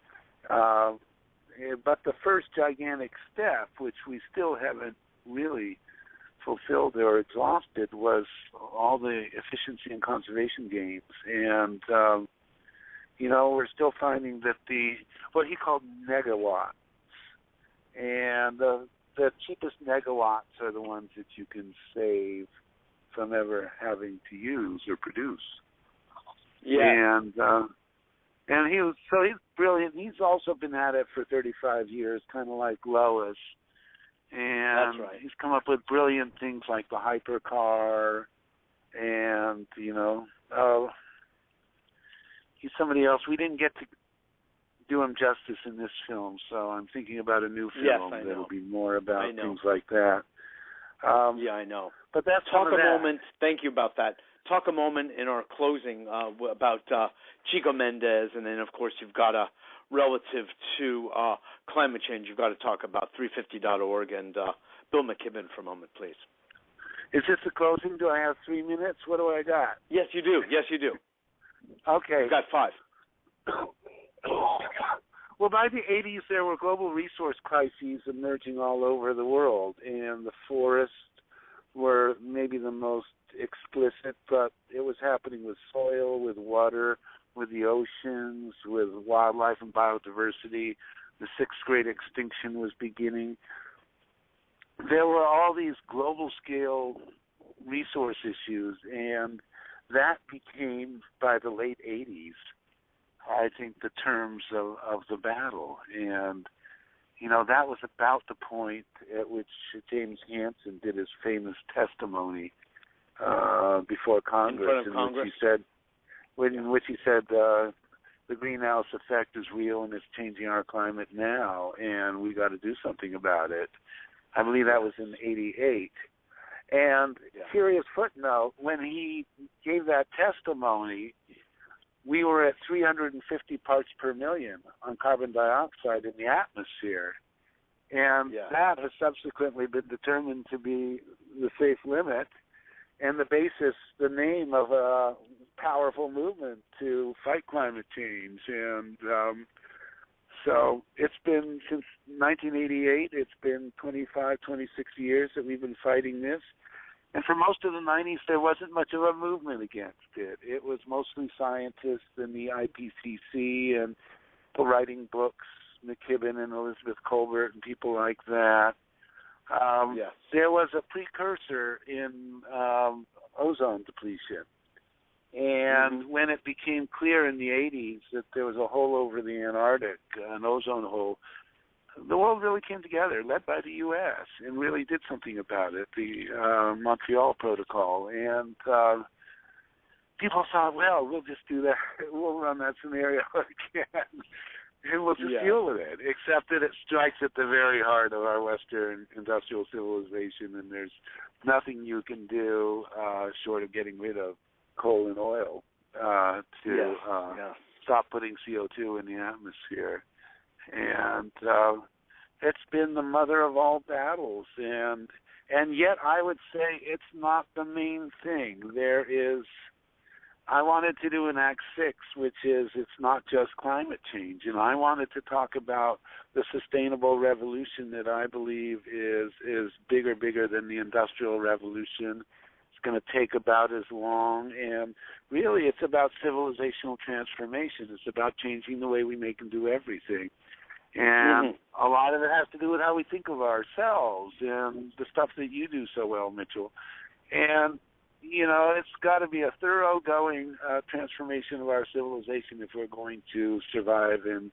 But the first gigantic step, which we still haven't really fulfilled or exhausted, was all the efficiency and conservation gains. And, you know, we're still finding that what he called negawatts, and the cheapest megawatts are the ones that you can save from ever having to use or produce. Yeah. And he's brilliant. He's also been at it for 35 years, kind of like Lois. And that's right. He's come up with brilliant things like the hypercar, and he's somebody else. We didn't get to do him justice in this film, so I'm thinking about a new film that'll be more about things like that. Yeah, I know. But that's moment. Thank you about that. Talk a moment in our closing about Chico Mendes, and then of course you've got a relative to climate change. You've got to talk about 350.org and Bill McKibben for a moment, please. Is this the closing? Do I have 3 minutes? What do I got? Yes, you do. Yes, you do. Okay. You've got 5. Well, by the 80s, there were global resource crises emerging all over the world, and the forests were maybe the most explicit, but it was happening with soil, with water, with the oceans, with wildlife and biodiversity. The sixth great extinction was beginning. There were all these global-scale resource issues, and that became, by the late 80s, I think, the terms of the battle. And, that was about the point at which James Hansen did his famous testimony before Congress, in which he said the greenhouse effect is real and it's changing our climate now, and we got to do something about it. I believe that was in '88. And curious footnote, when he gave that testimony, we were at 350 parts per million on carbon dioxide in the atmosphere. And that has subsequently been determined to be the safe limit and the name of a powerful movement to fight climate change. And so it's been, since 1988, it's been 25, 26 years that we've been fighting this. And for most of the 90s, there wasn't much of a movement against it. It was mostly scientists and the IPCC and people writing books, McKibben and Elizabeth Colbert and people like that. There was a precursor in ozone depletion. And when it became clear in the 80s that there was a hole over the Antarctic, an ozone hole, the world really came together, led by the U.S., and really did something about it, the Montreal Protocol. And people thought, well, we'll just do that. We'll run that scenario again, and we'll just deal with it, except that it strikes at the very heart of our Western industrial civilization, and there's nothing you can do short of getting rid of coal and oil to stop putting CO2 in the atmosphere. And it's been the mother of all battles, and yet I would say it's not the main thing. I wanted to do an Act 6, which is it's not just climate change, and I wanted to talk about the sustainable revolution that I believe is bigger than the Industrial Revolution. It's going to take about as long, and really it's about civilizational transformation. It's about changing the way we make and do everything. And a lot of it has to do with how we think of ourselves and the stuff that you do so well, Mitchell. And, it's got to be a thoroughgoing transformation of our civilization if we're going to survive and,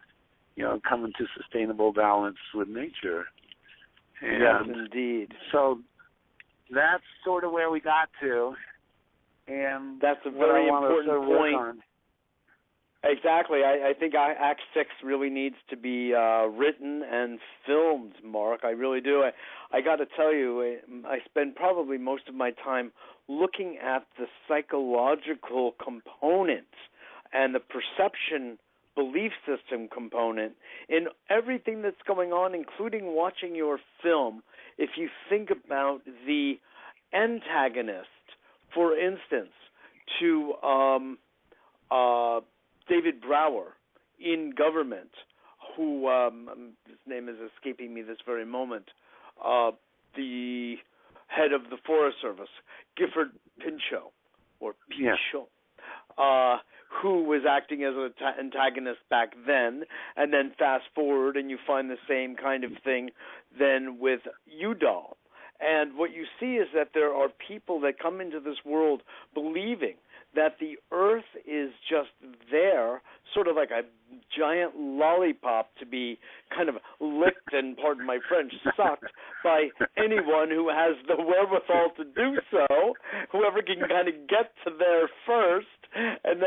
come into sustainable balance with nature. And yes, indeed. So that's sort of where we got to. And that's a very important point. On. Exactly. I think Act 6 really needs to be written and filmed, Mark. I really do. I got to tell you, I spend probably most of my time looking at the psychological component and the perception belief system component in everything that's going on, including watching your film. If you think about the antagonist, for instance, to David Brower in government, who his name is escaping me this very moment, the head of the Forest Service, Gifford Pinchot, who was acting as an antagonist back then, and then fast forward and you find the same kind of thing then with Udall. And what you see is that there are people that come into this world believing that the earth is just there, sort of like a to be kind of licked and, pardon my French, sucked by anyone who has the wherewithal to do so, whoever can kind of get to there first. And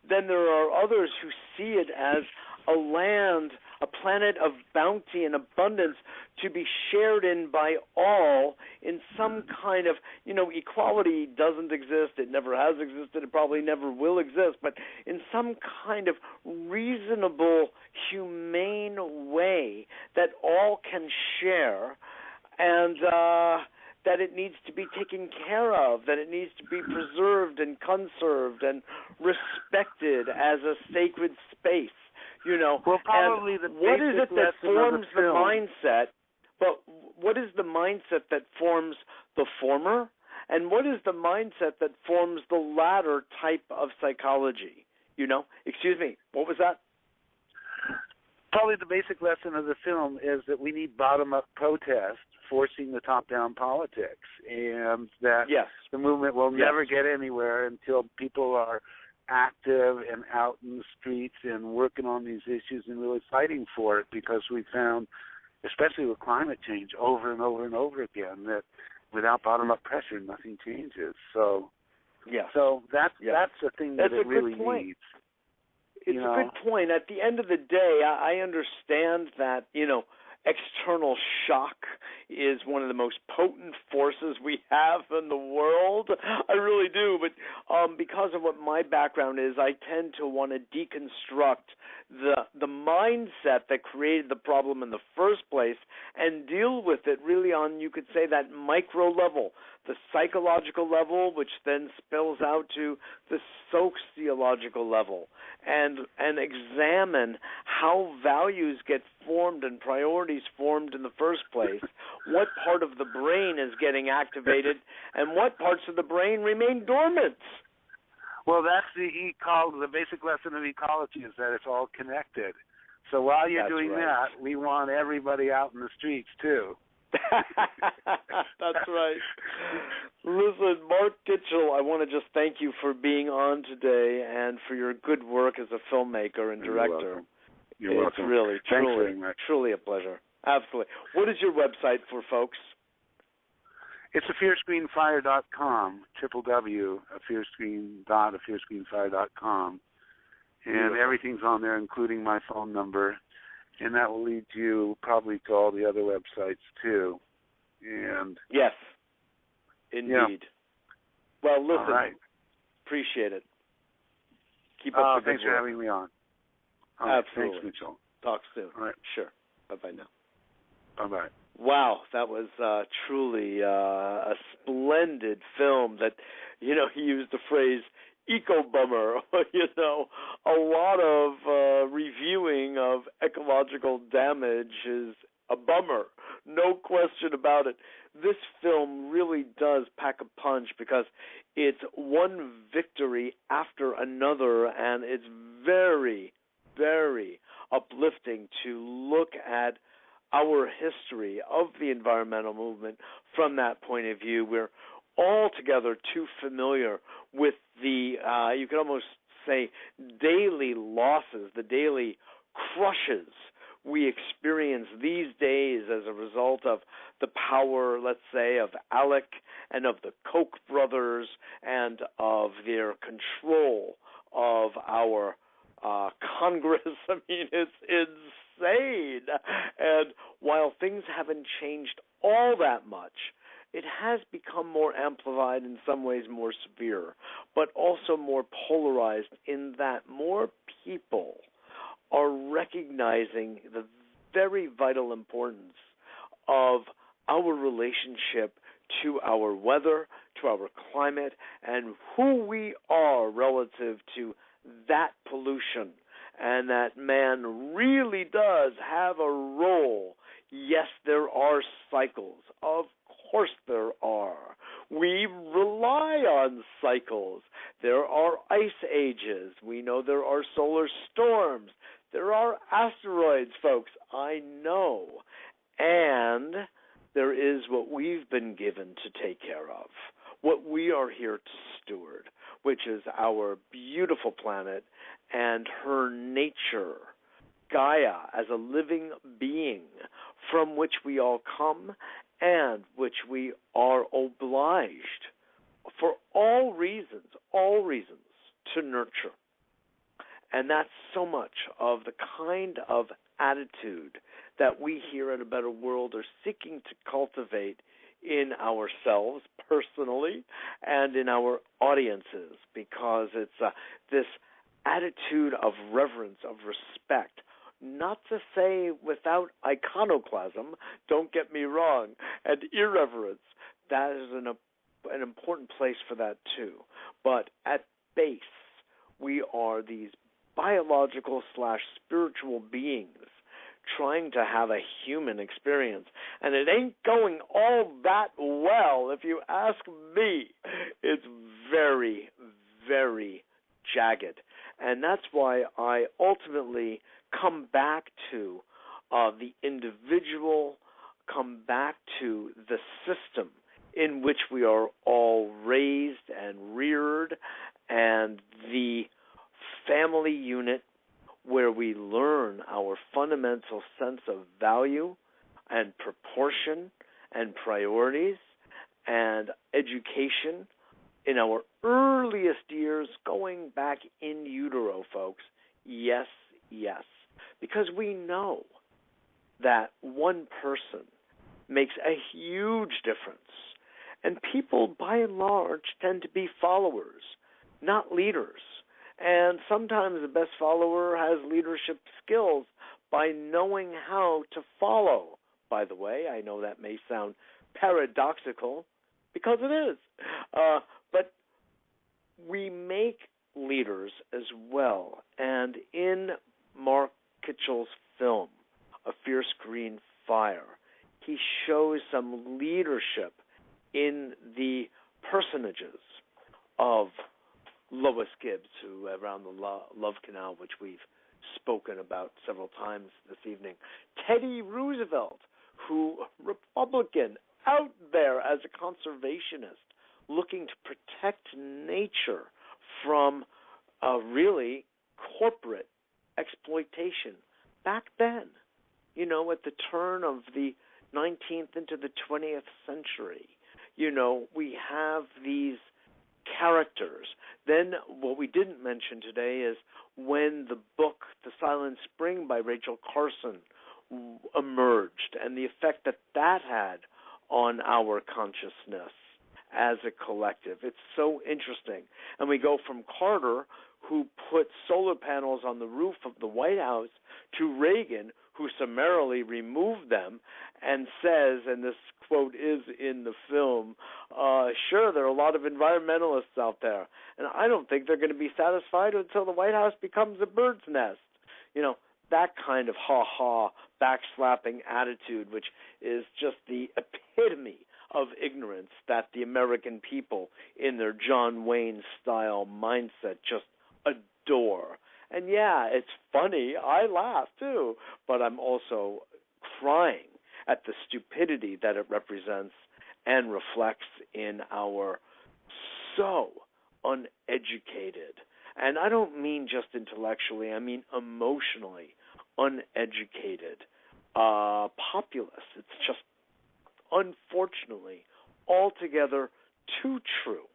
then there are others who see it as a land, a planet of bounty and abundance to be shared in by all in some kind of, equality doesn't exist. It never has existed. It probably never will exist. But in some kind of reasonable, humane way that all can share, and that it needs to be taken care of, that it needs to be preserved and conserved and respected as a sacred space. Well, probably and the what is it that forms the film. mindset? But what is the mindset that forms the former, and what is the mindset that forms the latter type of psychology? Excuse me, what was that? Probably the basic lesson of the film is that we need bottom-up protest forcing the top-down politics, and that the movement will never get anywhere until people are active and out in the streets and working on these issues and really fighting for it, because we found, especially with climate change, over and over and over again, that without bottom-up pressure, nothing changes. So that's the thing that it really needs. It's a good point. At the end of the day, I understand that, external shock is one of the most potent forces we have in the world. I really do. But because of what my background is, I tend to want to deconstruct the mindset that created the problem in the first place and deal with it really on, you could say, that micro level, the psychological level, which then spills out to the sociological level, and examine how values get formed and priorities formed in the first place, what part of the brain is getting activated, and what parts of the brain remain dormant. Well, that's the basic lesson of ecology, is that it's all connected. So while you're doing that, we want everybody out in the streets, too. That's right. Listen, Mark Kitchell, I want to just thank you for being on today and for your good work as a filmmaker and director. You're welcome. It's really, truly a pleasure. Absolutely. What is your website for folks? It's afearscreenfire.com, www.afearscreen.afearscreenfire.com. And everything's on there, including my phone number. And that will lead you probably to all the other websites, too. And yes, indeed. Well, listen, all right. Appreciate it. Keep up the good thanks work. for having me on. Absolutely. Thanks, Mitchell. Talk soon. All right. Sure. Bye-bye now. Bye-bye. Wow, that was truly a splendid film that, he used the phrase eco-bummer, a lot of reviewing of ecological damage is a bummer, no question about it. This film really does pack a punch because it's one victory after another, and it's very, very uplifting to look at our history of the environmental movement from that point of view. We're altogether too familiar with the, you could almost say, daily losses, the daily crushes we experience these days as a result of the power, let's say, of ALEC and of the Koch brothers and of their control of our Congress. I mean, it's insane. And while things haven't changed all that much, it has become more amplified, in some ways more severe, but also more polarized in that more people are recognizing the very vital importance of our relationship to our weather, to our climate, and who we are relative to that pollution, and that man really does have a role. Yes, there are cycles. Of course there are. We rely on cycles. There are ice ages. We know there are solar storms. There are asteroids, folks. I know. And there is what we've been given to take care of, what we are here to steward, which is our beautiful planet and her nature Gaia as a living being from which we all come and which we are obliged for all reasons to nurture. And that's so much of the kind of attitude that we here at A Better World are seeking to cultivate in ourselves personally and in our audiences, because it's this attitude of reverence, of respect, not to say without iconoclasm, don't get me wrong, and irreverence. That is an important place for that too. But at base, we are these biological/spiritual beings trying to have a human experience. And it ain't going all that well, if you ask me. It's very, very jagged. And that's why I ultimately come back to the individual, come back to the system in which we are all raised and reared, and the family unit where we learn our fundamental sense of value and proportion and priorities and education in our earliest years, going back in utero, folks. Yes, yes. Because we know that one person makes a huge difference. And people, by and large, tend to be followers, not leaders. And sometimes the best follower has leadership skills by knowing how to follow. By the way, I know that may sound paradoxical, because it is. But we make leaders as well. And in Mark Kitchell's film, A Fierce Green Fire, he shows some leadership in the personages of Lois Gibbs, who around the Love Canal, which we've spoken about several times this evening. Teddy Roosevelt, who Republican, out there as a conservationist, looking to protect nature from really corporate exploitation. Back then, at the turn of the 19th into the 20th century, we have these characters. Then what we didn't mention today is when the book The Silent Spring by Rachel Carson emerged and the effect that had on our consciousness as a collective. It's so interesting. And we go from Carter, who put solar panels on the roof of the White House, to Reagan, who summarily removed them and says, and this quote is in the film, sure, there are a lot of environmentalists out there, and I don't think they're going to be satisfied until the White House becomes a bird's nest. That kind of ha-ha, backslapping attitude, which is just the epitome of ignorance that the American people in their John Wayne-style mindset just adore. And yeah, it's funny. I laugh too, but I'm also crying at the stupidity that it represents and reflects in our so uneducated, and I don't mean just intellectually, I mean emotionally uneducated populace. It's just, unfortunately, altogether too true.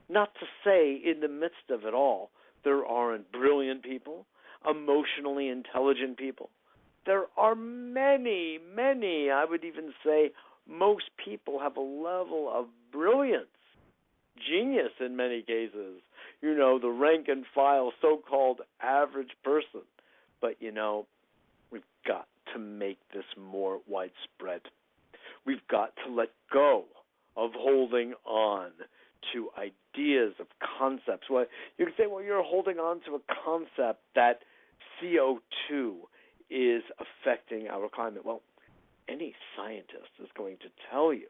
Not to say in the midst of it all, there aren't brilliant people, emotionally intelligent people. There are many, many, I would even say most people have a level of brilliance, genius in many cases, the rank and file so-called average person. But, we've got to make this more widespread. We've got to let go of holding on to ideas of concepts. Well, you can say, you're holding on to a concept that CO2 is affecting our climate. Well, any scientist is going to tell you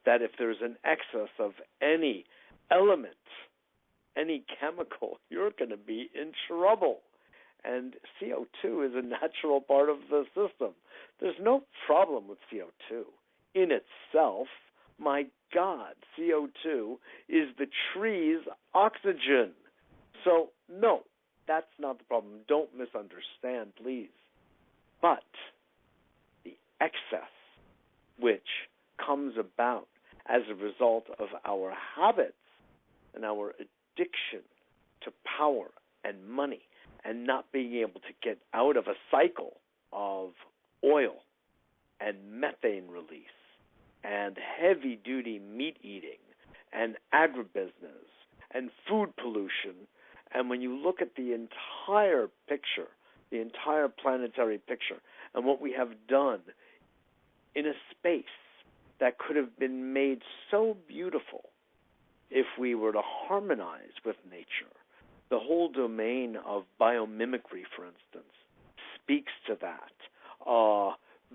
that if there's an excess of any element, any chemical, you're going to be in trouble. And CO2 is a natural part of the system. There's no problem with CO2 in itself. My God, CO2 is the tree's oxygen. So, no, that's not the problem. Don't misunderstand, please. but the excess which comes about as a result of our habits and our addiction to power and money and not being able to get out of a cycle of oil and methane release and heavy-duty meat eating and agribusiness and food pollution. And when you look at the entire picture, the entire planetary picture, and what we have done in a space that could have been made so beautiful if we were to harmonize with nature. The whole domain of biomimicry, for instance, speaks to that.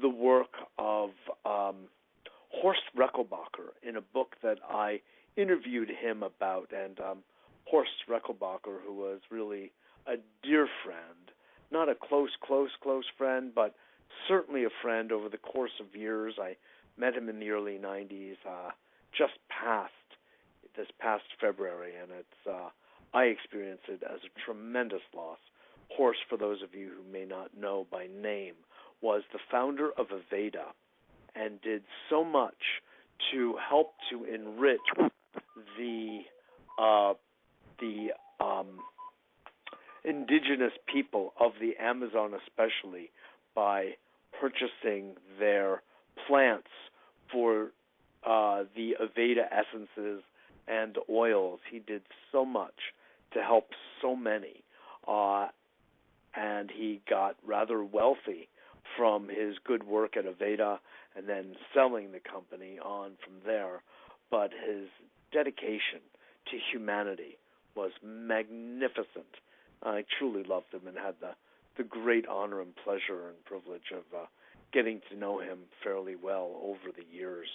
The work of Horst Rechelbacher in a book that I interviewed him about, and Horst Rechelbacher, who was really a dear friend, not a close friend, but certainly a friend over the course of years. I met him in the early 90s, just this past February, and I experienced it as a tremendous loss. Horst, for those of you who may not know by name, was the founder of Aveda and did so much to help to enrich the indigenous people of the Amazon, especially by purchasing their plants for the Aveda essences and oils. He did so much to help so many, and he got rather wealthy from his good work at Aveda and then selling the company on from there. But his dedication to humanity was magnificent. I truly loved him and had the great honor and pleasure and privilege of getting to know him fairly well over the years.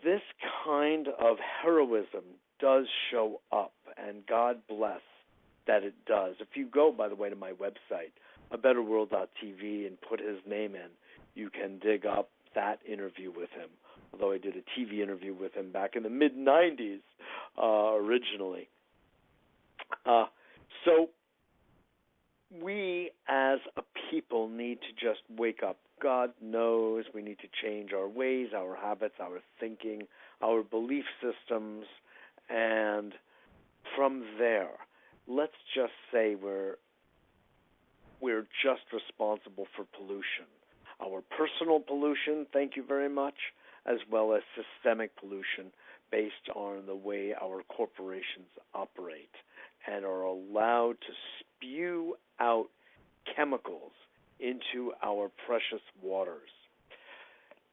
This kind of heroism does show up, and God bless that it does. If you go, by the way, to my website, abetterworld.tv, and put his name in, you can dig up that interview with him, although I did a TV interview with him back in the mid-90s originally. So we as a people need to just wake up. God knows we need to change our ways, our habits, our thinking, our belief systems, and from there, let's just say we're just responsible for pollution. Our personal pollution, thank you very much, as well as systemic pollution based on the way our corporations operate and are allowed to spew out chemicals into our precious waters.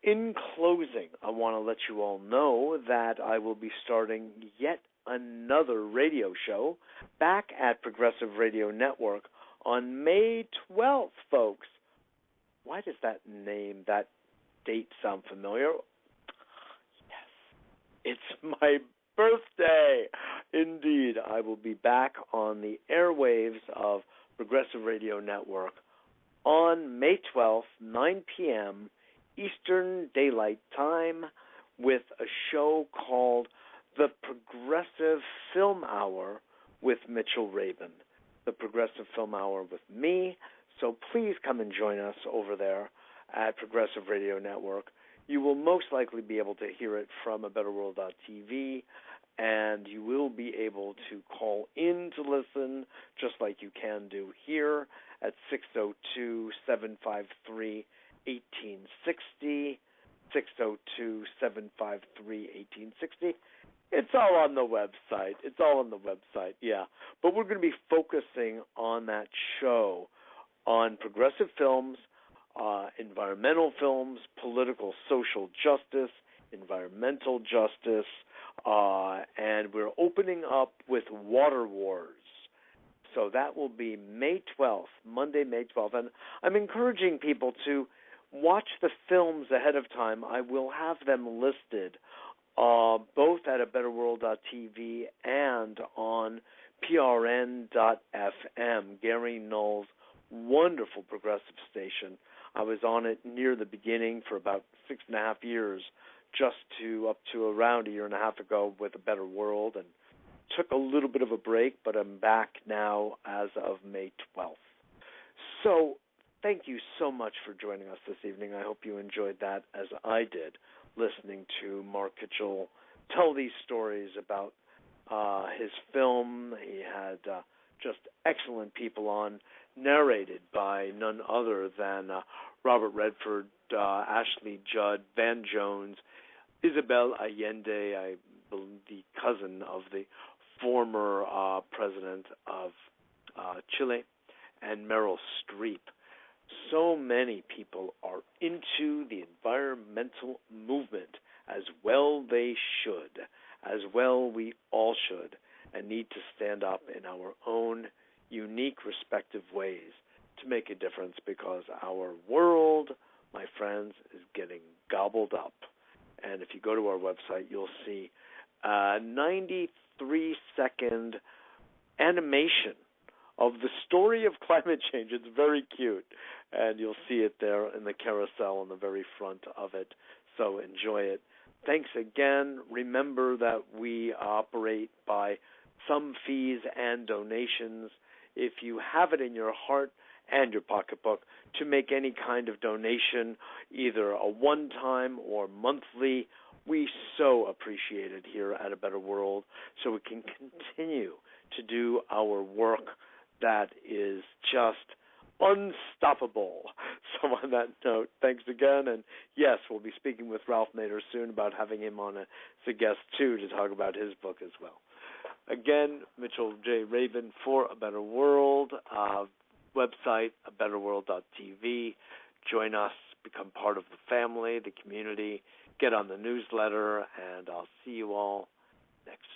In closing, I want to let you all know that I will be starting yet another radio show back at Progressive Radio Network on May 12th, folks. Why does that date sound familiar? Yes, it's my birthday. Indeed, I will be back on the airwaves of Progressive Radio Network on May 12th, 9 p.m. Eastern Daylight Time, with a show called The Progressive Film Hour with Mitchell Rabin. The Progressive Film Hour with me. So please come and join us over there at Progressive Radio Network. You will most likely be able to hear it from abetterworld.tv, and you will be able to call in to listen, just like you can do here at 602-753-1860, 602-753-1860. It's all on the website. Yeah. But we're going to be focusing on that show on progressive films, environmental films, political social justice, environmental justice, and we're opening up with Water Wars. So that will be May 12th, Monday, May 12th. And I'm encouraging people to watch the films ahead of time. I will have them listed both at abetterworld.tv and on prn.fm, Gary Null's wonderful progressive station. I was on it near the beginning for about 6.5 years, up to around a year and a half ago with A Better World, and took a little bit of a break, but I'm back now as of May 12th. So thank you so much for joining us this evening. I hope you enjoyed that as I did, listening to Mark Kitchell tell these stories about his film. He had just excellent people on, narrated by none other than Robert Redford, Ashley Judd, Van Jones, Isabel Allende, I believe the cousin of the former president of Chile, and Meryl Streep. So many people are into the environmental movement, as well they should, as well we all should, and need to stand up in our own unique respective ways to make a difference, because our world, my friends, is getting gobbled up. And if you go to our website, you'll see a 93-second animation of the story of climate change. It's very cute, and you'll see it there in the carousel on the very front of it, so enjoy it. Thanks again. Remember that we operate by some fees and donations. If you have it in your heart and your pocketbook to make any kind of donation, either a one-time or monthly, we so appreciate it here at A Better World, so we can continue to do our work that is just unstoppable. So on that note, thanks again, and yes, we'll be speaking with Ralph Nader soon about having him on as a guest too to talk about his book as well. Again, Mitchell J. Rabin for A Better World, website abetterworld.tv. Join us, become part of the family, the community, get on the newsletter, and I'll see you all next